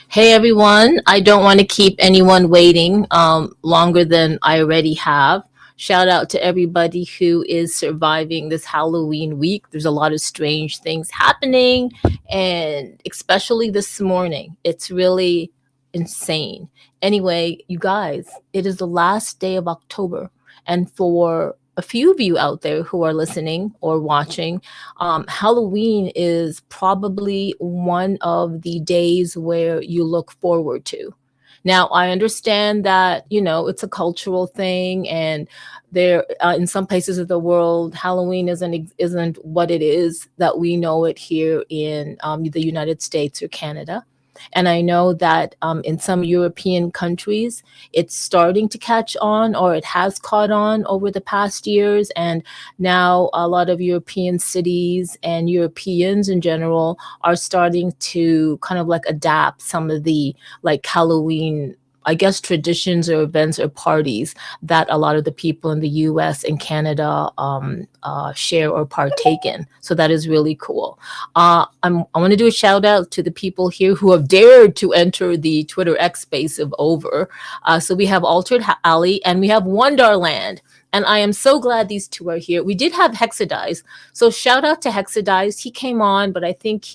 Hey everyone, I don't want to keep anyone waiting longer than I already have. Shout out to everybody who is surviving this Halloween week. There's a lot of strange things happening, and especially this morning, it's really insane. Anyway, you guys, it is the last day of October, and for a few of you out there who are listening or watching, Halloween is probably one of the days where you look forward to. Now, I understand that, it's a cultural thing, and there, in some places of the world, Halloween isn't what it is that we know it here in the United States or Canada. And I know that in some European countries, it's starting to catch on, or it has caught on over the past years. And now a lot of European cities and Europeans in general are starting to kind of like adapt some of the like Halloween, I guess, traditions or events or parties that a lot of the people in the US and Canada share or partake in. So that is really cool. I want to do a shout out to the people here who have dared to enter the Twitter X space of Over. So we have Altered Alley and we have Wonderland. And I am so glad these two are here. We did have Hexadize. So shout out to Hexadize. He came on, but I think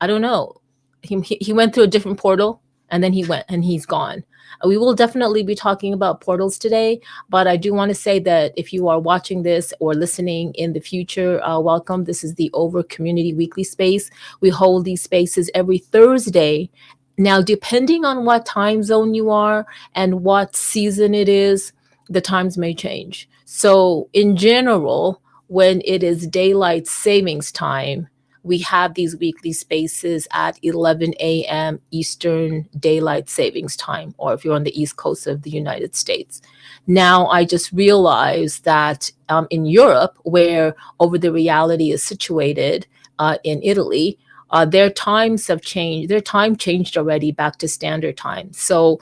I don't know, he went through a different portal and then he went and he's gone. We will definitely be talking about portals today, but I do want to say that if you are watching this or listening in the future, welcome. This is the Over Community Weekly Space. We hold these spaces every Thursday. Now, depending on what time zone you are and what season it is, the times may change. So in general, when it is daylight savings time, we have these weekly spaces at 11 a.m. Eastern Daylight Savings Time, or if you're on the East Coast of the United States. Now, I just realized that in Europe, where Over the Reality is situated in Italy, their times have changed. Their time changed already back to standard time. So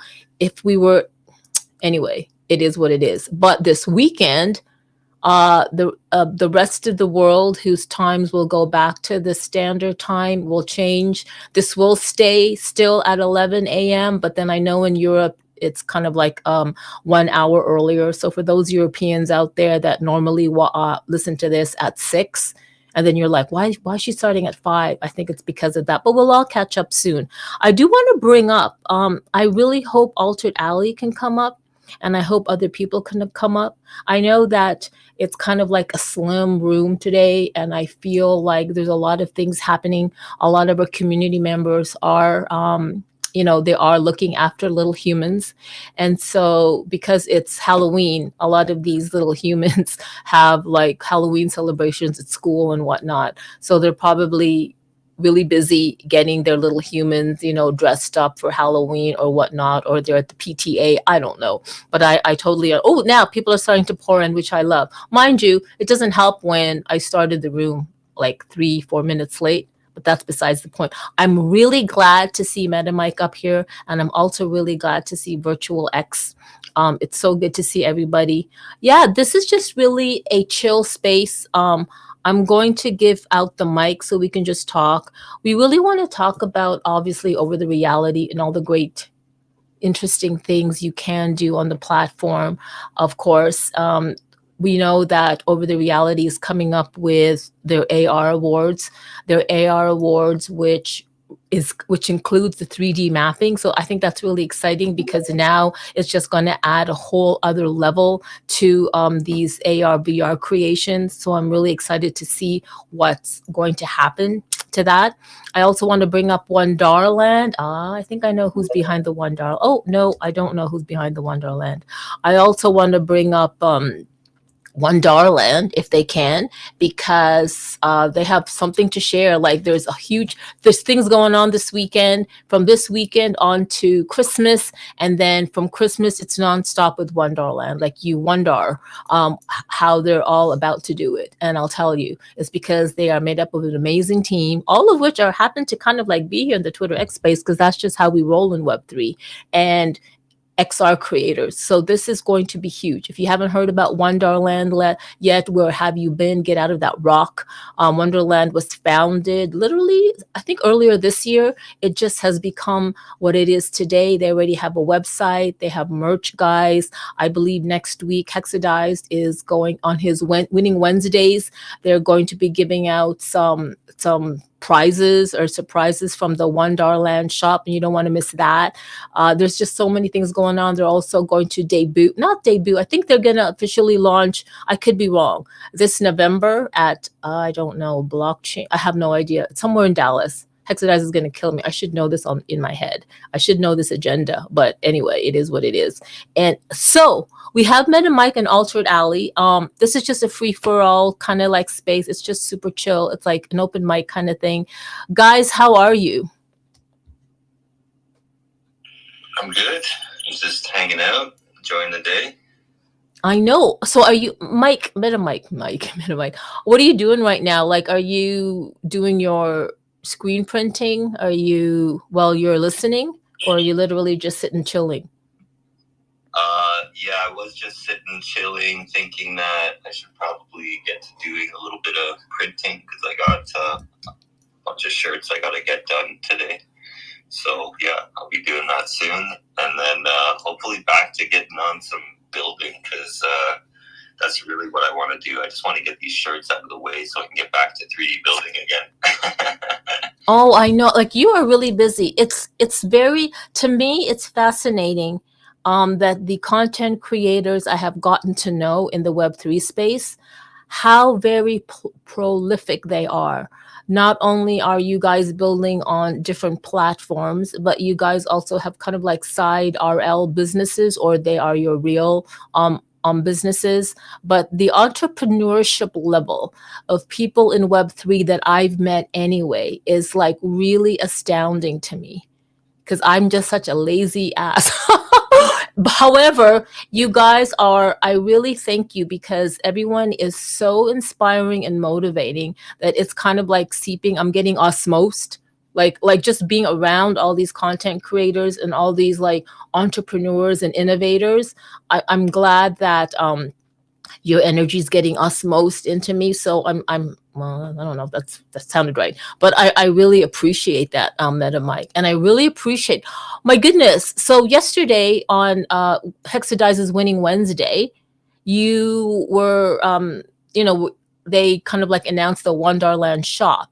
anyway, it is what it is. But this weekend, the rest of the world whose times will go back to the standard time will change. This will stay still at 11 a.m., but then I know in Europe it's kind of like 1 hour earlier. So for those Europeans out there that normally listen to this at 6, and then you're like, why is she starting at 5? I think it's because of that, but we'll all catch up soon. I do want to bring up, I really hope Altered Alley can come up. And I hope other people can come up. I know that it's kind of like a slim room today, and I feel like there's a lot of things happening. A lot of our community members are, they are looking after little humans. And so because it's Halloween, a lot of these little humans have like Halloween celebrations at school and whatnot. So they're probably really busy getting their little humans, dressed up for Halloween or whatnot, or they're at the PTA. I don't know. But I totally, now people are starting to pour in, which I love. Mind you, it doesn't help when I started the room like 3-4 minutes late, but that's besides the point. I'm really glad to see MetaMic up here, and I'm also really glad to see Virtual X. It's so good to see everybody. Yeah, this is just really a chill space. I'm going to give out the mic so we can just talk. We really want to talk about, obviously, over the reality and all the great interesting things you can do on the platform. Of course, we know that Over the Reality is coming up with their AR awards, which includes the 3D mapping. So I think that's really exciting because now it's just going to add a whole other level to these AR VR creations. So I'm really excited to see what's going to happen to that. I also want to bring up Wonderland. I think I know who's behind the Wonder. Oh no, I don't know who's behind the Wonderland. I also want to bring up Wonderland if they can, because they have something to share. Like there's things going on this weekend, from this weekend on to Christmas, and then from Christmas it's nonstop with Wonderland. Like you wonder how they're all about to do it, and I'll tell you, it's because they are made up of an amazing team, all of which are happen to kind of like be here in the Twitter X space because that's just how we roll in Web3. And XR creators. So this is going to be huge. If you haven't heard about Wonderland yet, where have you been? Get out of that rock. Wonderland was founded literally, I think, earlier this year. It just has become what it is today. They already have a website. They have merch, guys. I believe next week Hexadized is going on his Winning Wednesdays. They're going to be giving out some prizes or surprises from the Wonderland shop, and you don't want to miss that. There's just so many things going on. They're also going to not debut. I think they're going to officially launch. I could be wrong. This November at I don't know, blockchain. I have no idea. It's somewhere in Dallas. Hexadize is going to kill me. I should know this in my head. I should know this agenda. But anyway, it is what it is. And so we have MetaMic and Altered Alley. This is just a free for all kind of like space. It's just super chill. It's like an open mic kind of thing. Guys, how are you? I'm good. Just hanging out, enjoying the day. I know. So are you, Mike, MetaMic, what are you doing right now? Like, are you doing your screen printing? Are you, while you're listening, or are you literally just sitting chilling? Yeah, I was just sitting chilling, thinking that I should probably get to doing a little bit of printing because I got a bunch of shirts I got to get done today. So yeah, I'll be doing that soon, and then hopefully back to getting on some building because that's really what I want to do. I just want to get these shirts out of the way so I can get back to 3D building again. Oh, I know. Like you are really busy. It's very, to me, it's fascinating that the content creators I have gotten to know in the Web3 space, how very prolific they are. Not only are you guys building on different platforms, but you guys also have kind of like side RL businesses, or they are your real businesses. But the entrepreneurship level of people in Web3 that I've met anyway is like really astounding to me because I'm just such a lazy ass. However, you guys are, I really thank you because everyone is so inspiring and motivating that it's kind of like seeping, I'm getting osmosed. Like just being around all these content creators and all these like entrepreneurs and innovators. I'm glad that your energy is getting osmosed into me. So I'm well, I don't know if that sounded right, but I really appreciate that, MetaMic, and I really appreciate, my goodness. So yesterday on Hexadize's Winning Wednesday, you were you know, they kind of like announced the Wonderland shop.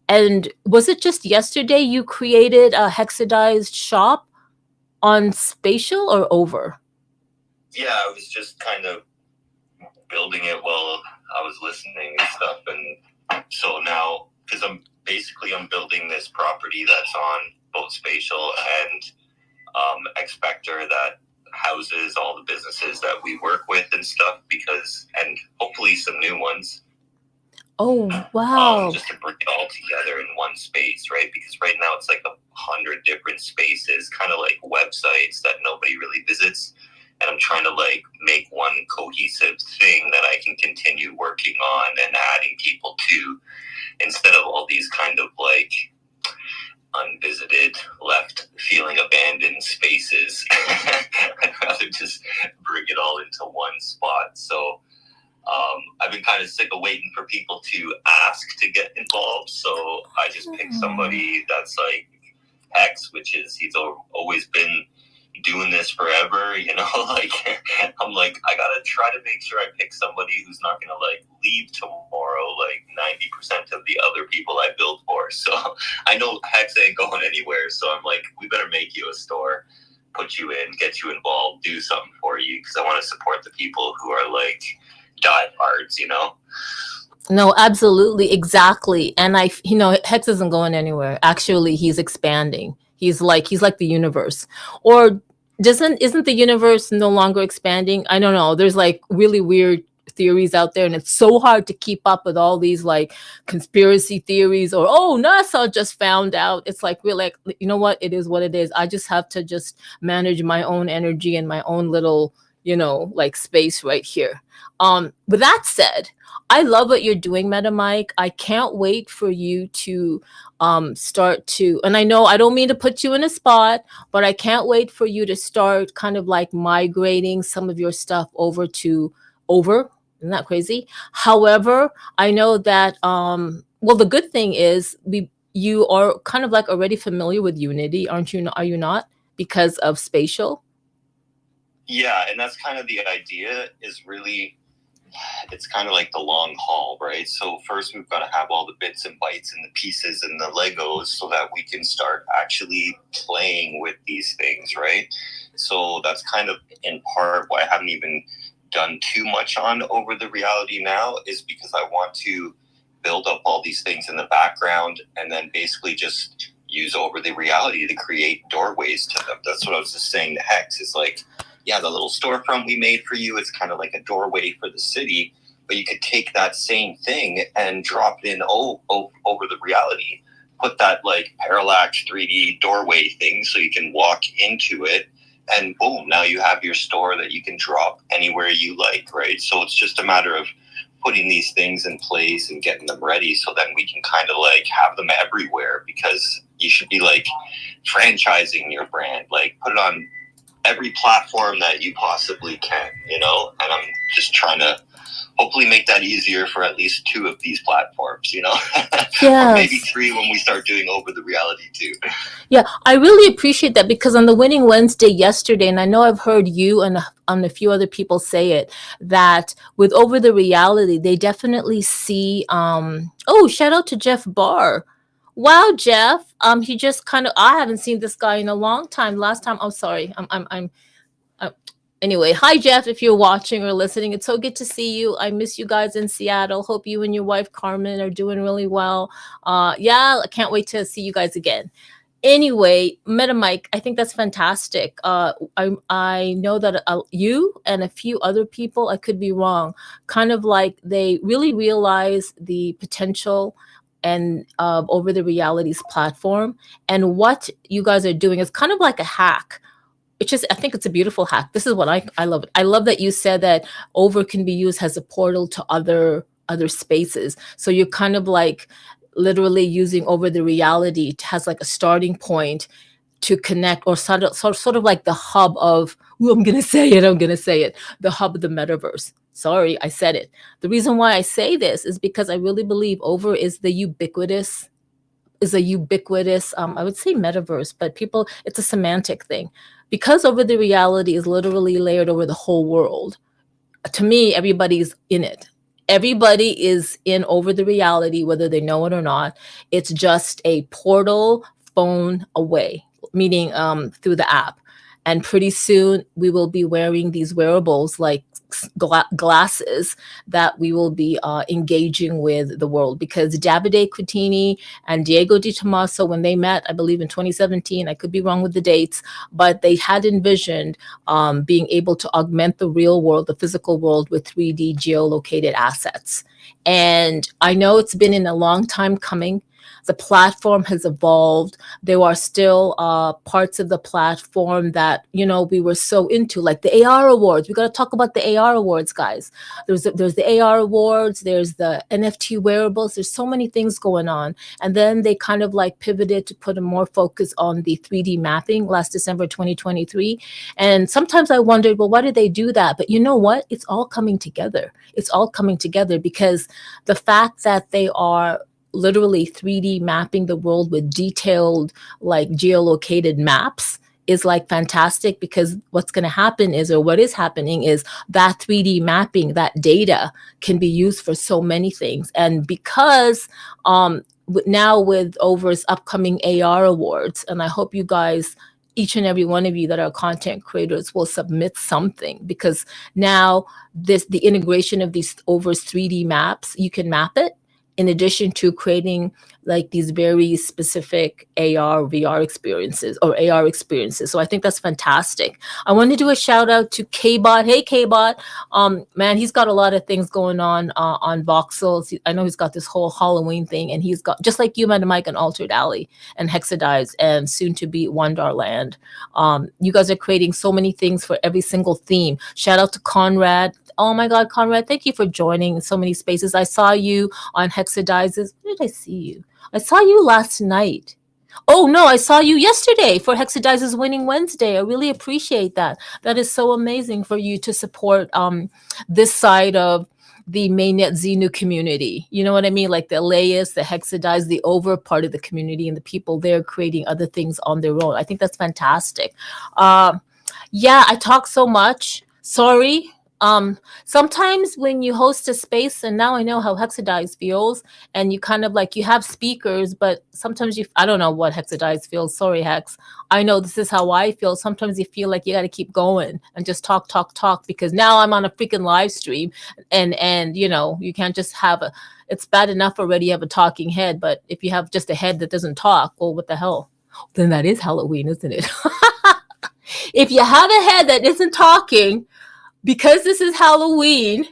And was it just yesterday you created a Hexadized shop on Spatial or over? Yeah, I was just kind of building it while I was listening and stuff, and so now because I'm building this property that's on both Spatial and Expector that houses all the businesses that we work with and stuff, because, and hopefully some new ones. Oh wow. Just to bring it all together in one space, right? Because right now it's like 100 different spaces, kind of like websites that nobody really visits. And I'm trying to like make one cohesive thing that I can continue working on and adding people to. instead of all these kind of like unvisited, left feeling abandoned spaces. I'd rather just bring it all into one spot. So I've been kind of sick of waiting for people to ask to get involved. So I just picked somebody that's like Hex, which is he's always been doing this forever, you know. Like I'm like, I gotta try to make sure I pick somebody who's not gonna like leave tomorrow like 90% of the other people I build for. So I know Hex ain't going anywhere, so I'm like, we better make you a store, put you in, get you involved, do something for you, because I want to support the people who are like diehards, you know. No, absolutely, exactly. And Hex isn't going anywhere. Actually, he's expanding. He's like the universe. Or doesn't isn't the universe no longer expanding? I don't know. There's like really weird theories out there, and it's so hard to keep up with all these like conspiracy theories, or oh, NASA just found out. It's like we're like, you know what? It is what it is. I just have to just manage my own energy and my own little, like space right here. With that said, I love what you're doing, Meta Mike. I can't wait for you to start to, and I know I don't mean to put you in a spot, but I can't wait for you to start kind of like migrating some of your stuff over. Isn't that crazy? However, I know that well, the good thing is you are kind of like already familiar with Unity, aren't you? Are you not? Because of spatial. Yeah, and that's kind of the idea, is really, it's kind of like the long haul, right? So first we've got to have all the bits and bytes and the pieces and the Legos so that we can start actually playing with these things, right? So that's kind of in part why I haven't even done too much on over the reality now, is because I want to build up all these things in the background and then basically just use over the reality to create doorways to them. That's what I was just saying to Hex. It's like, yeah, the little storefront we made for you, it's kind of like a doorway for the city, but you could take that same thing and drop it in over the reality, put that like parallax 3D doorway thing so you can walk into it, and boom, now you have your store that you can drop anywhere you like, right? So it's just a matter of putting these things in place and getting them ready so then we can kind of like have them everywhere, because you should be like franchising your brand, like put it on every platform that you possibly can, you know. And I'm just trying to hopefully make that easier for at least 2 of these platforms, you know. Yes. Or maybe 3 when we start doing over the reality too. Yeah, I really appreciate that, because on the Winning Wednesday yesterday, and I know I've heard you and a few other people say it, that with over the reality, they definitely see. Oh, shout out to Jeff Barr. Wow, Jeff. He just kind of. I haven't seen this guy in a long time. Last time. Oh, sorry. Anyway, hi Jeff, if you're watching or listening, it's so good to see you. I miss you guys in Seattle. Hope you and your wife Carmen are doing really well. Yeah, I can't wait to see you guys again. Anyway, Meta Mike, I think that's fantastic. I know that you and a few other people, I could be wrong, kind of like they really realize the potential and over the realities platform, and what you guys are doing is kind of like a hack. I think it's a beautiful hack. This is what I love. I love that you said that over can be used as a portal to other spaces. So you're kind of like literally using over the reality has like a starting point to connect, or sort of like the hub of, I'm going to say it, the hub of the metaverse. Sorry, I said it. The reason why I say this is because I really believe over is a ubiquitous, I would say metaverse, but it's a semantic thing, because over the reality is literally layered over the whole world. To me, everybody's in it. Everybody is in over the reality, whether they know it or not. It's just a portal phone away, meaning through the app. And pretty soon we will be wearing these wearables like glasses that we will be engaging with the world. Because Davide Coutinho and Diego Di Tommaso, when they met, I believe in 2017, I could be wrong with the dates, but they had envisioned being able to augment the real world, the physical world, with 3D geolocated assets. And I know it's been in a long time coming. The platform has evolved. There are still parts of the platform that, we were so into, like the AR awards. We got to talk about the AR awards, guys. There's the AR awards, there's the NFT wearables, there's so many things going on. And then they kind of like pivoted to put a more focus on the 3D mapping last December 2023. And sometimes I wondered, well, why did they do that? But you know what? It's all coming together. It's all coming together because the fact that they are literally 3D mapping the world with detailed, like geolocated maps is like fantastic, because what's going to happen is, or what is happening is, that 3D mapping, that data can be used for so many things. And because now with Over's upcoming AR awards, and I hope you guys, each and every one of you that are content creators, will submit something, because now the integration of these Over's 3D maps, you can map it in addition to creating like these very specific AR, VR experiences, or AR experiences. So I think that's fantastic. I want to do a shout out to K-Bot. Hey, K-Bot. Man, he's got a lot of things going on Voxels. I know he's got this whole Halloween thing, and he's got, just like you, Madam Mike, and Altered Alley, and Hexadize, and soon to be Wonderland. You guys are creating so many things for every single theme. Shout out to Conrad. Oh my God, Conrad, thank you for joining so many spaces. I saw you on Hexadizes. Where did I see you? I saw you last night. Oh no, I saw you yesterday for Hexadizes Winning Wednesday. I really appreciate that. That is so amazing for you to support this side of the Mainnet Xenu community. You know what I mean? Like the Elias, the Hexadize, the Over part of the community, and the people there creating other things on their own. I think that's fantastic. Yeah, I talk so much. Sorry. Sometimes when you host a space, and now I know how Hexadize feels, and you kind of like, you have speakers, but sometimes I don't know what Hexadize feels. Sorry, Hex. I know this is how I feel. Sometimes you feel like you got to keep going and just talk, because now I'm on a freaking live stream, and you can't just it's bad enough already you have a talking head, but if you have just a head that doesn't talk, well, what the hell? Then that is Halloween, isn't it? If you have a head that isn't talking, because this is Halloween,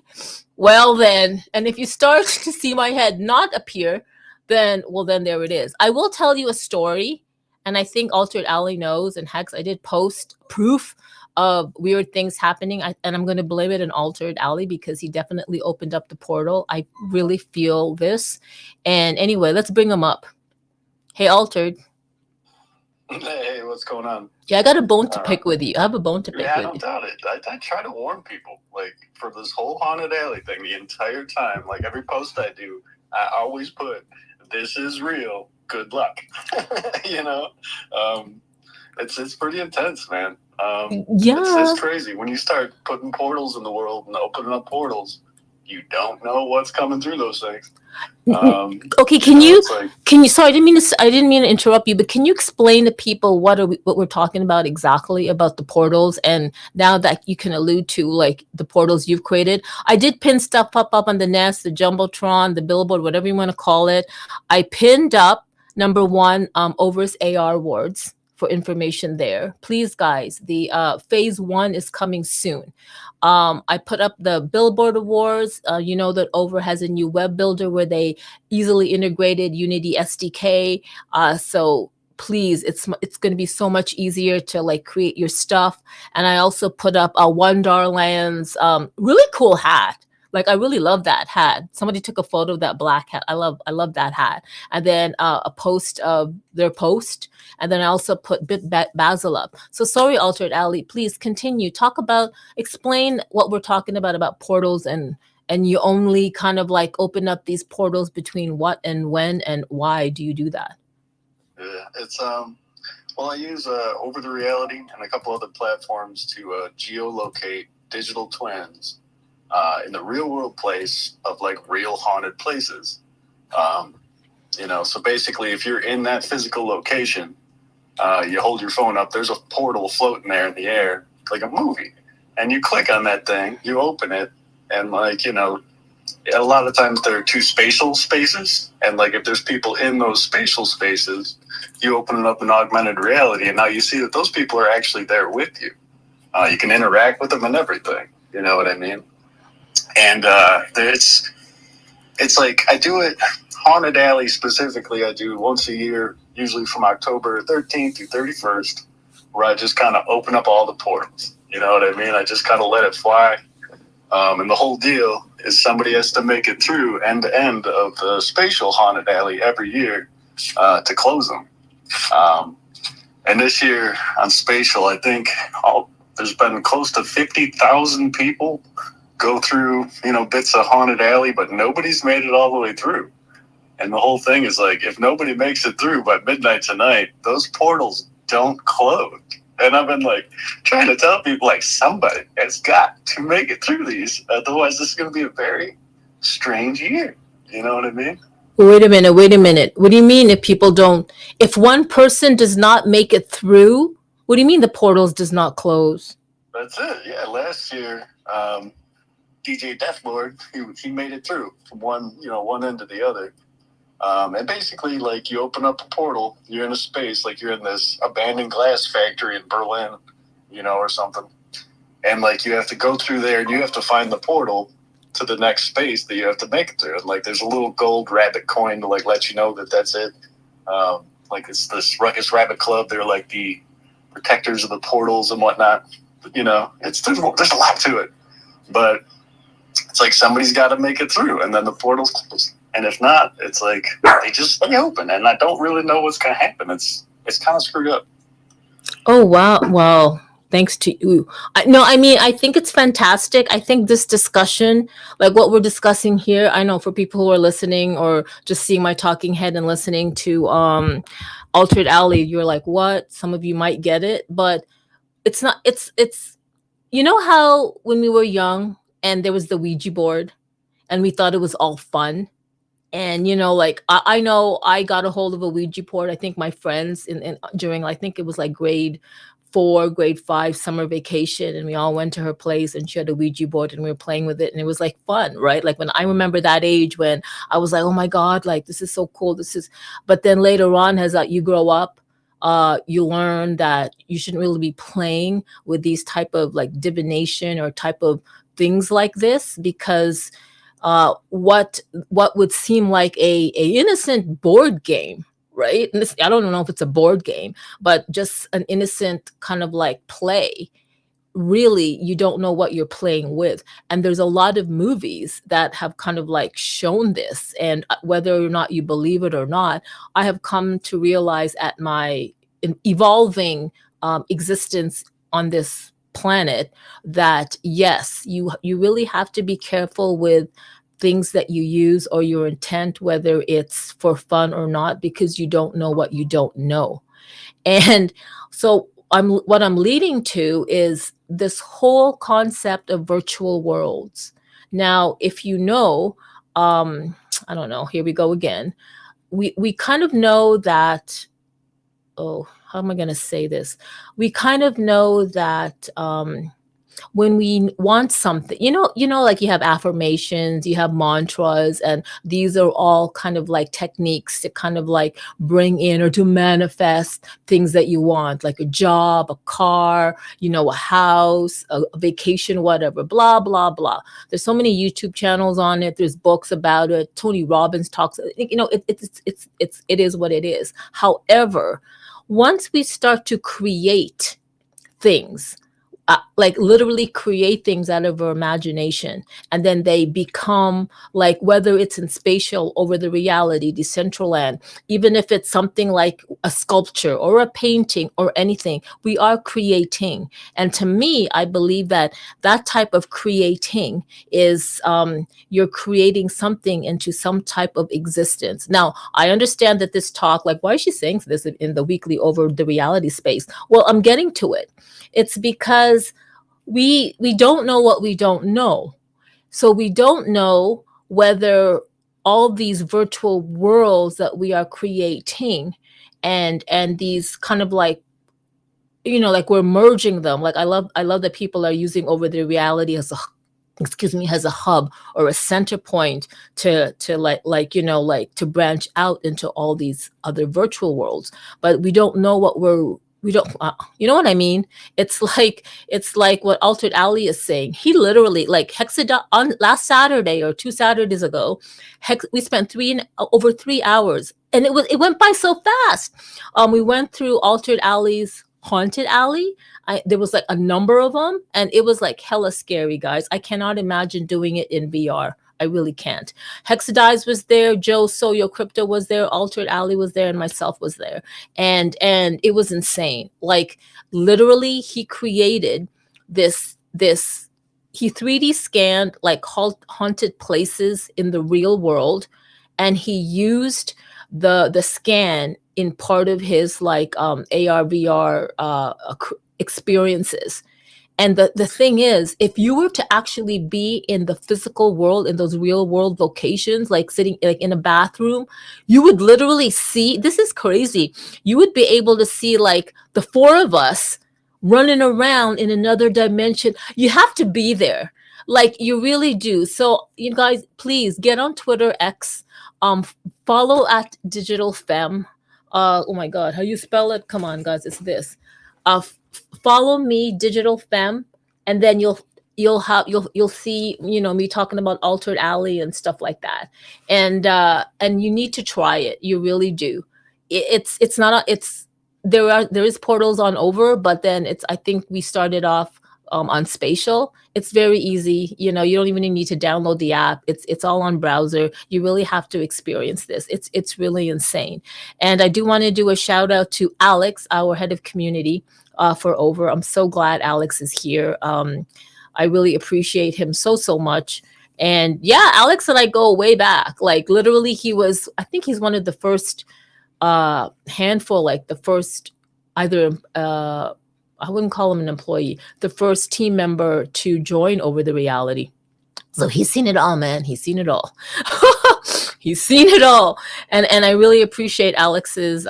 well then, and if you start to see my head not appear, then there it is. I will tell you a story, and I think Altered Alley knows, and Hex, I did post proof of weird things happening, and I'm going to blame it on Altered Alley because he definitely opened up the portal. I really feel this. And anyway, let's bring him up. Hey, Altered. Hey, what's going on? Yeah, I got a bone to pick with you. I have a bone to pick with you. I don't doubt it. I try to warn people, like, for this whole Haunted Alley thing the entire time. Like, every post I do, I always put, this is real, good luck. It's pretty intense, man. It's crazy. When you start putting portals in the world and opening up portals, you don't know what's coming through those things. Okay, can you sorry, I didn't mean to interrupt you, but can you explain to people what we're talking about exactly about the portals, and now that you can allude to like the portals you've created? I did pin stuff up on the Nest, the Jumbotron, the billboard, whatever you want to call it. I pinned up number one, Over's AR awards for information there. Please, guys, the phase 1 is coming soon. I put up the Billboard Awards. You know that Over has a new web builder where they easily integrated Unity SDK. So please, it's going to be so much easier to like create your stuff. And I also put up a Wonderland's really cool hat. Like, I really love that hat. Somebody took a photo of that black hat. I love that hat. And then a post of their post. And then I also put Basil up. So sorry, Altered Alley, please continue. Explain what we're talking about portals, and you only kind of like open up these portals between what and when, and why do you do that? Yeah, it's well, I use Over the Reality and a couple other platforms to geolocate digital twins in the real world place of like real haunted places. So basically, if you're in that physical location, you hold your phone up, there's a portal floating there in the air, like a movie. And you click on that thing, you open it, and a lot of times there are two spatial spaces. And like if there's people in those spatial spaces, you open it up in augmented reality, and now you see that those people are actually there with you. You can interact with them and everything. You know what I mean? And it's like I do it Haunted Alley specifically. I do once a year, usually from October 13th through 31st, where I just kind of open up all the portals. You know what I mean? I just kind of let it fly. And the whole deal is somebody has to make it through end to end of the spatial Haunted Alley every year to close them. And this year on spatial, I think there's been close to 50,000 people go through, bits of Haunted Alley, but nobody's made it all the way through. And the whole thing is like, if nobody makes it through by midnight tonight, those portals don't close. And I've been like trying to tell people, like, somebody has got to make it through these. Otherwise, this is going to be a very strange year. You know what I mean? Wait a minute. What do you mean if one person does not make it through, what do you mean the portals does not close? That's it. Yeah. Last year, DJ Deathlord, he made it through from one end to the other. And basically, like, you open up a portal, you're in a space, like you're in this abandoned glass factory in Berlin, or something. And, like, you have to go through there and you have to find the portal to the next space that you have to make it through. And, like, there's a little gold rabbit coin to, like, let you know that that's it. Like, it's this Ruckus Rabbit Club. They're, like, the protectors of the portals and whatnot. There's a lot to it. But it's like somebody's got to make it through, and then the portals close. And if not, it's like they just stay open, and I don't really know what's going to happen. It's kind of screwed up. Oh, wow. Well, thanks to you. I think it's fantastic. I think this discussion, like what we're discussing here, I know for people who are listening or just seeing my talking head and listening to Altered Alley, you're like, what? Some of you might get it, but it's not, it's, how when we were young and there was the Ouija board and we thought it was all fun. And I know I got a hold of a Ouija board. I think my friends during, I think it was like grade 4, grade 5 summer vacation, and we all went to her place and she had a Ouija board and we were playing with it and it was like fun, right? Like when I remember that age when I was like, oh my God, like this is so cool. But then later on, as you grow up, you learn that you shouldn't really be playing with these type of like divination or type of things like this, because what would seem like a innocent board game, right? And I don't know if it's a board game, but just an innocent kind of like play. Really, you don't know what you're playing with. And there's a lot of movies that have kind of like shown this. And whether or not you believe it or not, I have come to realize at my evolving existence on this planet that yes, you really have to be careful with things that you use or your intent, whether it's for fun or not, because you don't know what you don't know. And so what I'm leading to is this whole concept of virtual worlds. Now, if I don't know, here we go again. We kind of know that, oh, how am I going to say this? We kind of know that when we want something, like you have affirmations, you have mantras, and these are all kind of like techniques to kind of like bring in or to manifest things that you want, like a job, a car, a house, a vacation, whatever, blah, blah, blah. There's so many YouTube channels on it. There's books about it. Tony Robbins talks, it is what it is. However, once we start to create things, like literally create things out of our imagination, and then they become like, whether it's in spatial, over the reality, Decentraland, even if it's something like a sculpture or a painting or anything, we are creating. And to me, I believe that type of creating is you're creating something into some type of existence. Now, I understand that this talk, like, why is she saying this in the weekly over the reality space? Well, I'm getting to it. It's because we don't know what we don't know. So we don't know whether all these virtual worlds that we are creating and these kind of like, like we're merging them. Like I love that people are using over the reality as a hub or a center point to to branch out into all these other virtual worlds. But we don't know what we're We don't, you know what I mean? It's like what Altered Alley is saying. He literally, like, Hexadot on last Saturday or 2 Saturdays ago, we spent over 3 hours, and it went by so fast. We went through Altered Alley's haunted alley. There was like a number of them, and it was like hella scary, guys. I cannot imagine doing it in VR. I really can't. Hexadize was there, Joe Soyo Crypto was there, Altered Alley was there, and myself was there. And it was insane. Like, literally, he created this he 3D scanned like haunted places in the real world, and he used the scan in part of his like AR VR experiences. And the thing is, if you were to actually be in the physical world, in those real world locations, like sitting like in a bathroom, you would literally see, this is crazy. You would be able to see like the four of us running around in another dimension. You have to be there. Like, you really do. So you guys, please get on Twitter X, um follow at Digital Femme. Oh my god, how you spell it? Come on, guys, it's this. Follow me, Digital Femme, and then you'll see, me talking about Altered Alley and stuff like that. And you need to try it. You really do. It's not a, it's there is portals on over, but then it's, I think we started off on spatial. It's very easy. You don't even need to download the app. It's all on browser. You really have to experience this. It's really insane. And I do want to do a shout out to Alex, our head of community, for over. I'm so glad Alex is here. I really appreciate him so much. And yeah, Alex and I go way back. Like, literally, I think he's one of the first handful, like the first, either I wouldn't call him an employee, the first team member to join Over the Reality. So he's seen it all, man. He's seen it all. He's seen it all. And I really appreciate Alex's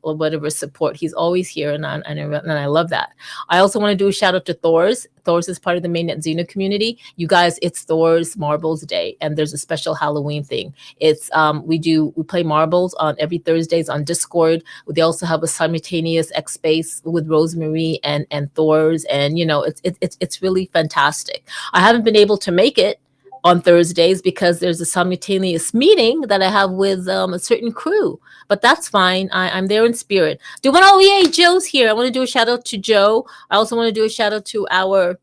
or whatever support. He's always here, and I love that. I also want to do a shout out to Thor's. Thor's is part of the Mainnet Xena community. You guys, it's Thor's Marbles Day, and there's a special Halloween thing. It's we play marbles on every Thursdays on Discord. They also have a simultaneous X space with Rosemary and Thor's, and it's really fantastic. I haven't been able to make it on Thursdays because there's a simultaneous meeting that I have with a certain crew, but that's fine. I'm there in spirit. Oh, yay, Joe's here. I want to do a shout out to Joe. I also want to do a shout out to our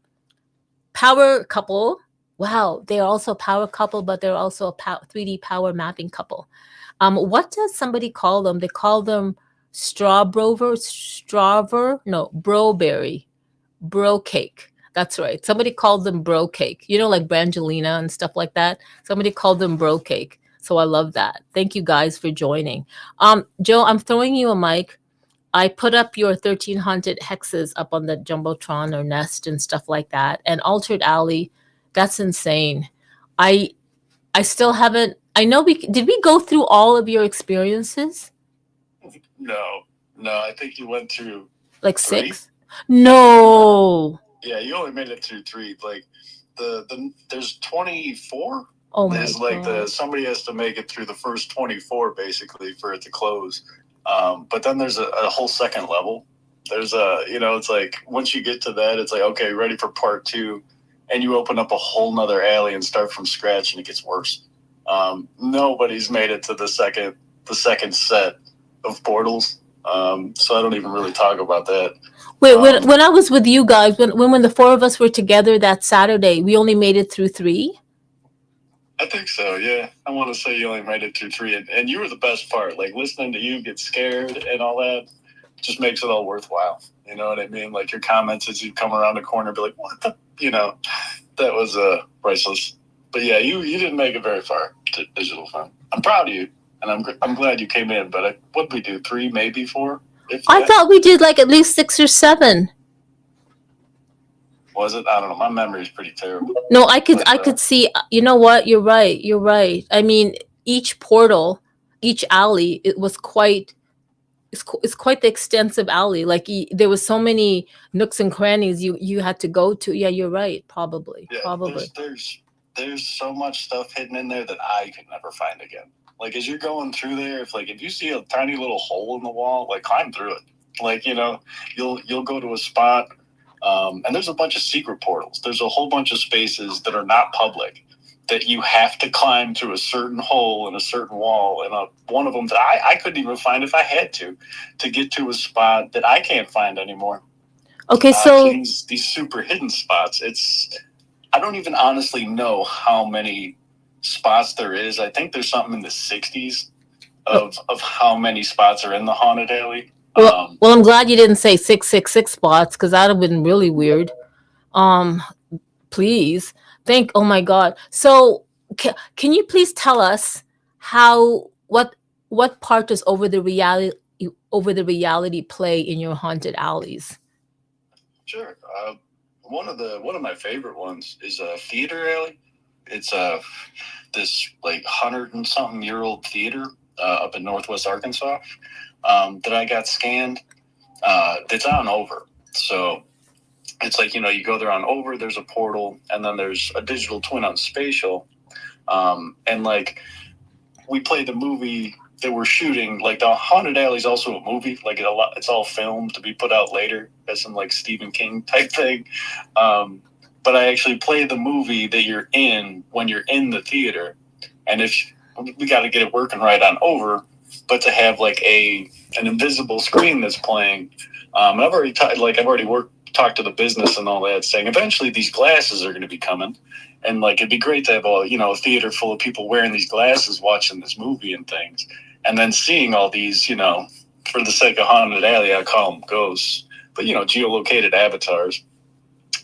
power couple. Wow, they're also a power couple, but they're also a 3D power mapping couple. What does somebody call them? They call them Broberry, bro cake. That's right. Somebody called them bro cake. Like Brangelina and stuff like that. Somebody called them bro cake. So I love that. Thank you guys for joining. Joe, I'm throwing you a mic. I put up your 13 haunted hexes up on the Jumbotron or Nest and stuff like that. And Altered Alley, that's insane. I still haven't. I know did we go through all of your experiences? No, I think you went through like 6. No. Yeah, you only made it through 3. Like there's 24. Oh my There's like God. somebody has to make it through the first 24 basically for it to close. But then there's a whole second level. There's it's like once you get to that, it's like, okay, ready for part 2, and you open up a whole nother alley and start from scratch, and it gets worse. Nobody's made it to the second set of portals. So I don't even really talk about that. Wait, when I was with you guys, when the 4 of us were together that Saturday, we only made it through 3? I think so, yeah. I want to say you only made it through 3, and you were the best part. Like, listening to you get scared and all that just makes it all worthwhile. You know what I mean? Like, your comments as you come around the corner, be like, what the, that was priceless. But yeah, you didn't make it very far to Digital Fun. I'm proud of you, and I'm glad you came in. But what did we do? 3, maybe 4? I thought we did like at least 6 or 7. Was it? I don't know. My memory is pretty terrible. No, I could see. You know what? You're right. I mean, each portal, each alley, it was quite. It's quite the extensive alley. Like, there was so many nooks and crannies you had to go to. Yeah, you're right. Probably. There's so much stuff hidden in there that I could never find again. Like, as you're going through there, if you see a tiny little hole in the wall, like, climb through it. Like, you'll go to a spot, and there's a bunch of secret portals. There's a whole bunch of spaces that are not public that you have to climb through a certain hole in a certain wall. And one of them that I couldn't even find if I had to get to a spot that I can't find anymore. Okay, So so these super hidden spots, I don't even honestly know how many spots there is. I think there's something in the 60s of how many spots are in the haunted alley. well, I'm glad you didn't say 666 spots because that'd have been really weird. Um, please. Oh my God. So, can you please tell us how what part does over the reality play in your haunted alleys? Sure. One of my favorite ones is a theater alley. It's this like 100 and something year old theater up in Northwest Arkansas that I got scanned. That's on over. So it's like, you go there on over. There's a portal, and then there's a digital twin on spatial. And like we play the movie that we're shooting. Like the haunted alley is also a movie. Like it's all filmed to be put out later as some like Stephen King type thing. But I actually play the movie that you're in when you're in the theater. And if we got to get it working right on over, but to have like an invisible screen that's playing. And I've already talked to the business and all that, saying eventually these glasses are going to be coming, and like it'd be great to have a theater full of people wearing these glasses watching this movie and things, and then seeing all these, for the sake of haunted alley, I call them ghosts, but geolocated avatars.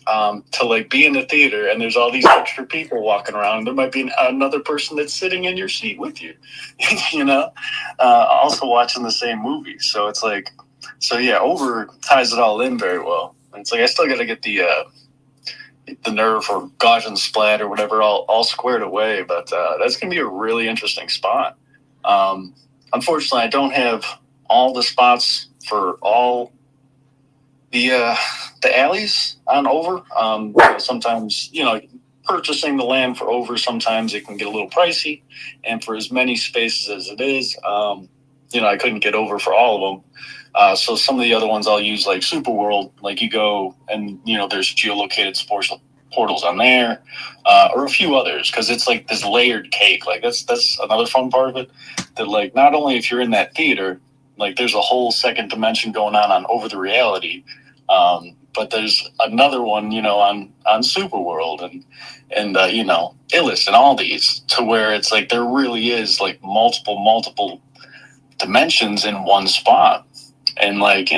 To like be in the theater and there's all these extra people walking around, and there might be another person that's sitting in your seat with you, also watching the same movie. So it's like, yeah, over ties it all in very well. It's like I still got to get the nerve or gauge and splat or whatever all squared away, but that's gonna be a really interesting spot. Unfortunately, I don't have all the spots for all the alleys on over. Sometimes purchasing the land for over, sometimes it can get a little pricey, and for as many spaces as it is, I couldn't get over for all of them. So some of the other ones I'll use like Super World, like you go and there's geolocated sports portals on there, or a few others, because it's like this layered cake. Like that's another fun part of it. That like not only if you're in that theater, like there's a whole second dimension going on over the reality. But there's another one, on Super World and Illis and all these, to where it's like there really is like multiple dimensions in one spot, and like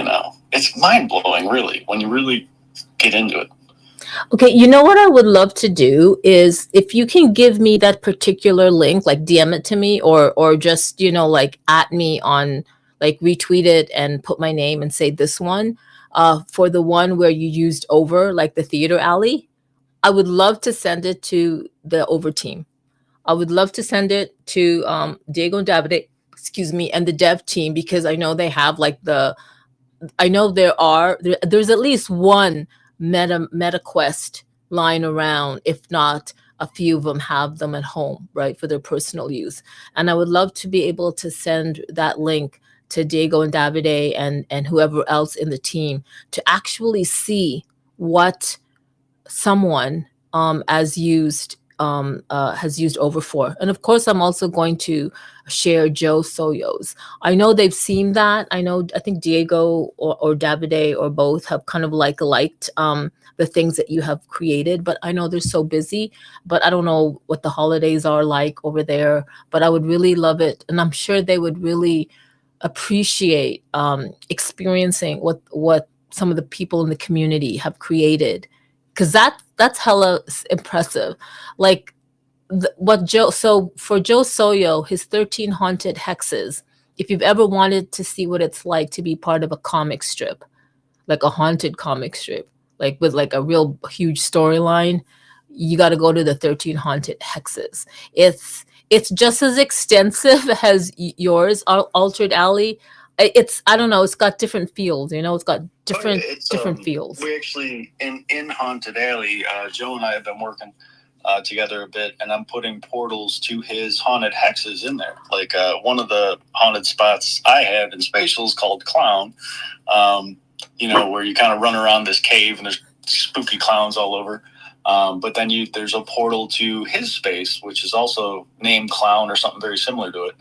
it's mind blowing, really, when you really get into it. Okay, you know what I would love to do is if you can give me that particular link, like DM it to me, or just like at me on, like retweet it and put my name and say this one, for the one where you used over, like the theater alley. I would love to send it to the over team. I would love to send it to Diego and Davide, excuse me, and the dev team, because I know they have like I know there's at least one meta quest lying around, if not a few of them have them at home, right, for their personal use. And I would love to be able to send that link to Diego and Davide and whoever else in the team to actually see what someone has used over for. And of course, I'm also going to share Joe Soyo's. I know they've seen that. I think Diego or Davide or both have kind of liked the things that you have created, but I know they're so busy. But I don't know what the holidays are like over there. But I would really love it, and I'm sure they would really appreciate experiencing what some of the people in the community have created, because that's hella impressive. Like what Joe so for Joe Soyo, his 13 haunted hexes. If you've ever wanted to see what it's like to be part of a comic strip, like a haunted comic strip, like with like a real huge storyline, you got to go to the 13 haunted hexes. It's just as extensive as yours, Altered Alley. It's, I don't know, it's got different feels, it's got different feels. We actually in Haunted Alley, Joe and I have been working together a bit, and I'm putting portals to his haunted hexes in there. Like one of the haunted spots I have in Spatial is called Clown, where you kind of run around this cave and there's spooky clowns all over. But then there's a portal to his space, which is also named Clown or something very similar to it,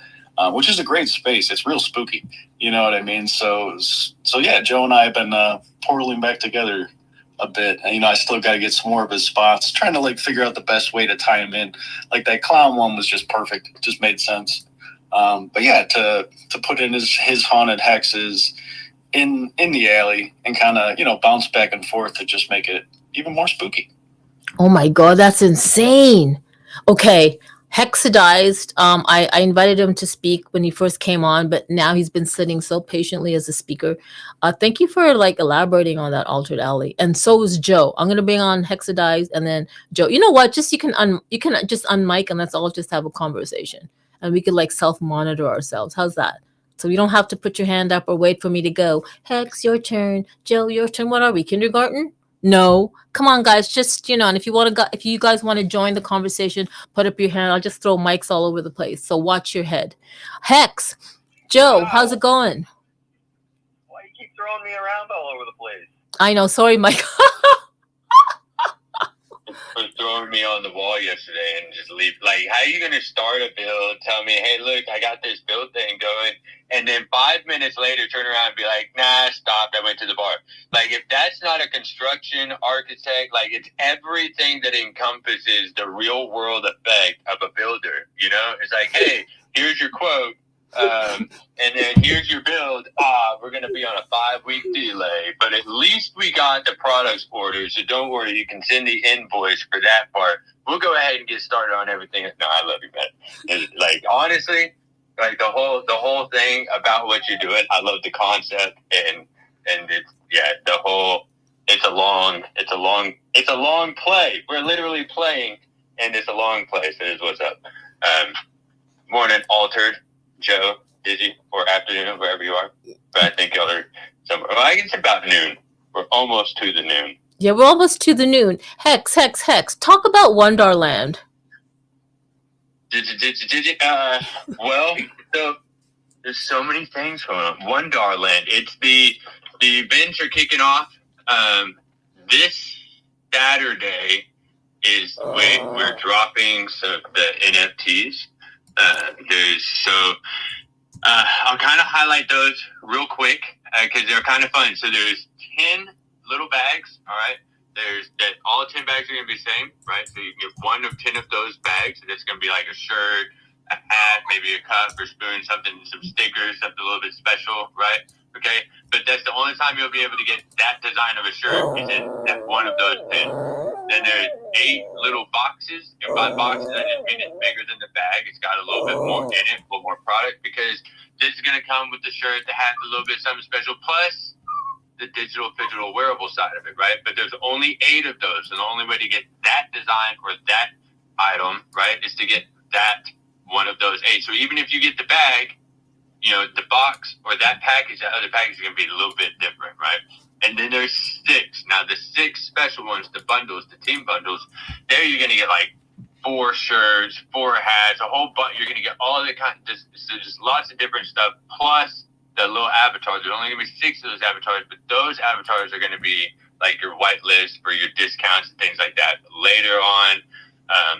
which is a great space. It's real spooky. You know what I mean? So yeah, Joe and I have been portaling back together a bit. And, I still got to get some more of his spots, trying to like figure out the best way to tie him in. Like that Clown one was just perfect. It just made sense. But yeah, to put in his haunted hexes in the alley and kind of, bounce back and forth to just make it even more spooky. Oh my God, that's insane. Okay, Hexadized. I invited him to speak when he first came on, but now he's been sitting so patiently as a speaker. Thank you for like elaborating on that altered alley. And so is Joe. I'm gonna bring on Hexadized and then Joe. You know what? Just you can just unmic and let's all just have a conversation, and we could like self monitor ourselves. How's that? So you don't have to put your hand up or wait for me to go. Hex, your turn. Joe, your turn. What are we? Kindergarten? No, come on, guys. Just and if you guys want to join the conversation, put up your hand. I'll just throw mics all over the place. So watch your head. Hex, Joe, how's it going? Why you keep throwing me around all over the place? I know. Sorry, Mike. For throwing me on the wall yesterday and just leave. Like, how are you going to start a build, tell me, hey, look, I got this build thing going, and then 5 minutes later turn around and be like, nah, stopped, I went to the bar. Like, if that's not a construction architect, like, it's everything that encompasses the real world effect of a builder, It's like, hey, here's your quote, and then here's your build. We're going to be on a 5-week delay, but at least we got the products ordered, so don't worry, you can send the invoice for that part. We'll go ahead and get started on everything. No, I love you, man. And, like, honestly, like the whole thing about what you're doing, I love the concept, and it's a long play. We're literally playing, and it's a long play. So this is what's up. Morning, Altered, Joe, Digi, or afternoon, wherever you are. But I think y'all are somewhere. Well, I guess it's about noon. We're almost to the noon. Yeah, we're almost to the noon. Hex. Talk about Wonderland. Well, so there's so many things going on. Wonderland. It's the events are kicking off. This Saturday is when we're dropping some of the NFTs. I'll kind of highlight those real quick because they're kind of fun. So there's 10 little bags, all right? All 10 bags are going to be the same, right? So you can get one of 10 of those bags, and it's going to be like a shirt, a hat, maybe a cup or spoon, some stickers, something a little bit special, right? Okay? But that's the only time you'll be able to get that design of a shirt is in that one of those 10. Then there's 8 little boxes. And by boxes, I just mean it's bigger than the bag. It's got a little bit more in it, a little more product, because this is going to come with the shirt, the hat, a little bit something special, plus the digital wearable side of it, right? But there's only 8 of those, and the only way to get that design or that item, right, is to get that one of those 8. So even if you get the bag, the box or that package, that other package is going to be a little bit different, right? And then there's 6. Now the 6 special ones, the bundles, the team bundles, there you're going to get like 4 shirts, 4 hats, a whole bunch. You're going to get all of the just lots of different stuff, plus the little avatars. There's only going to be 6 of those avatars, but those avatars are going to be like your whitelist for your discounts and things like that later on.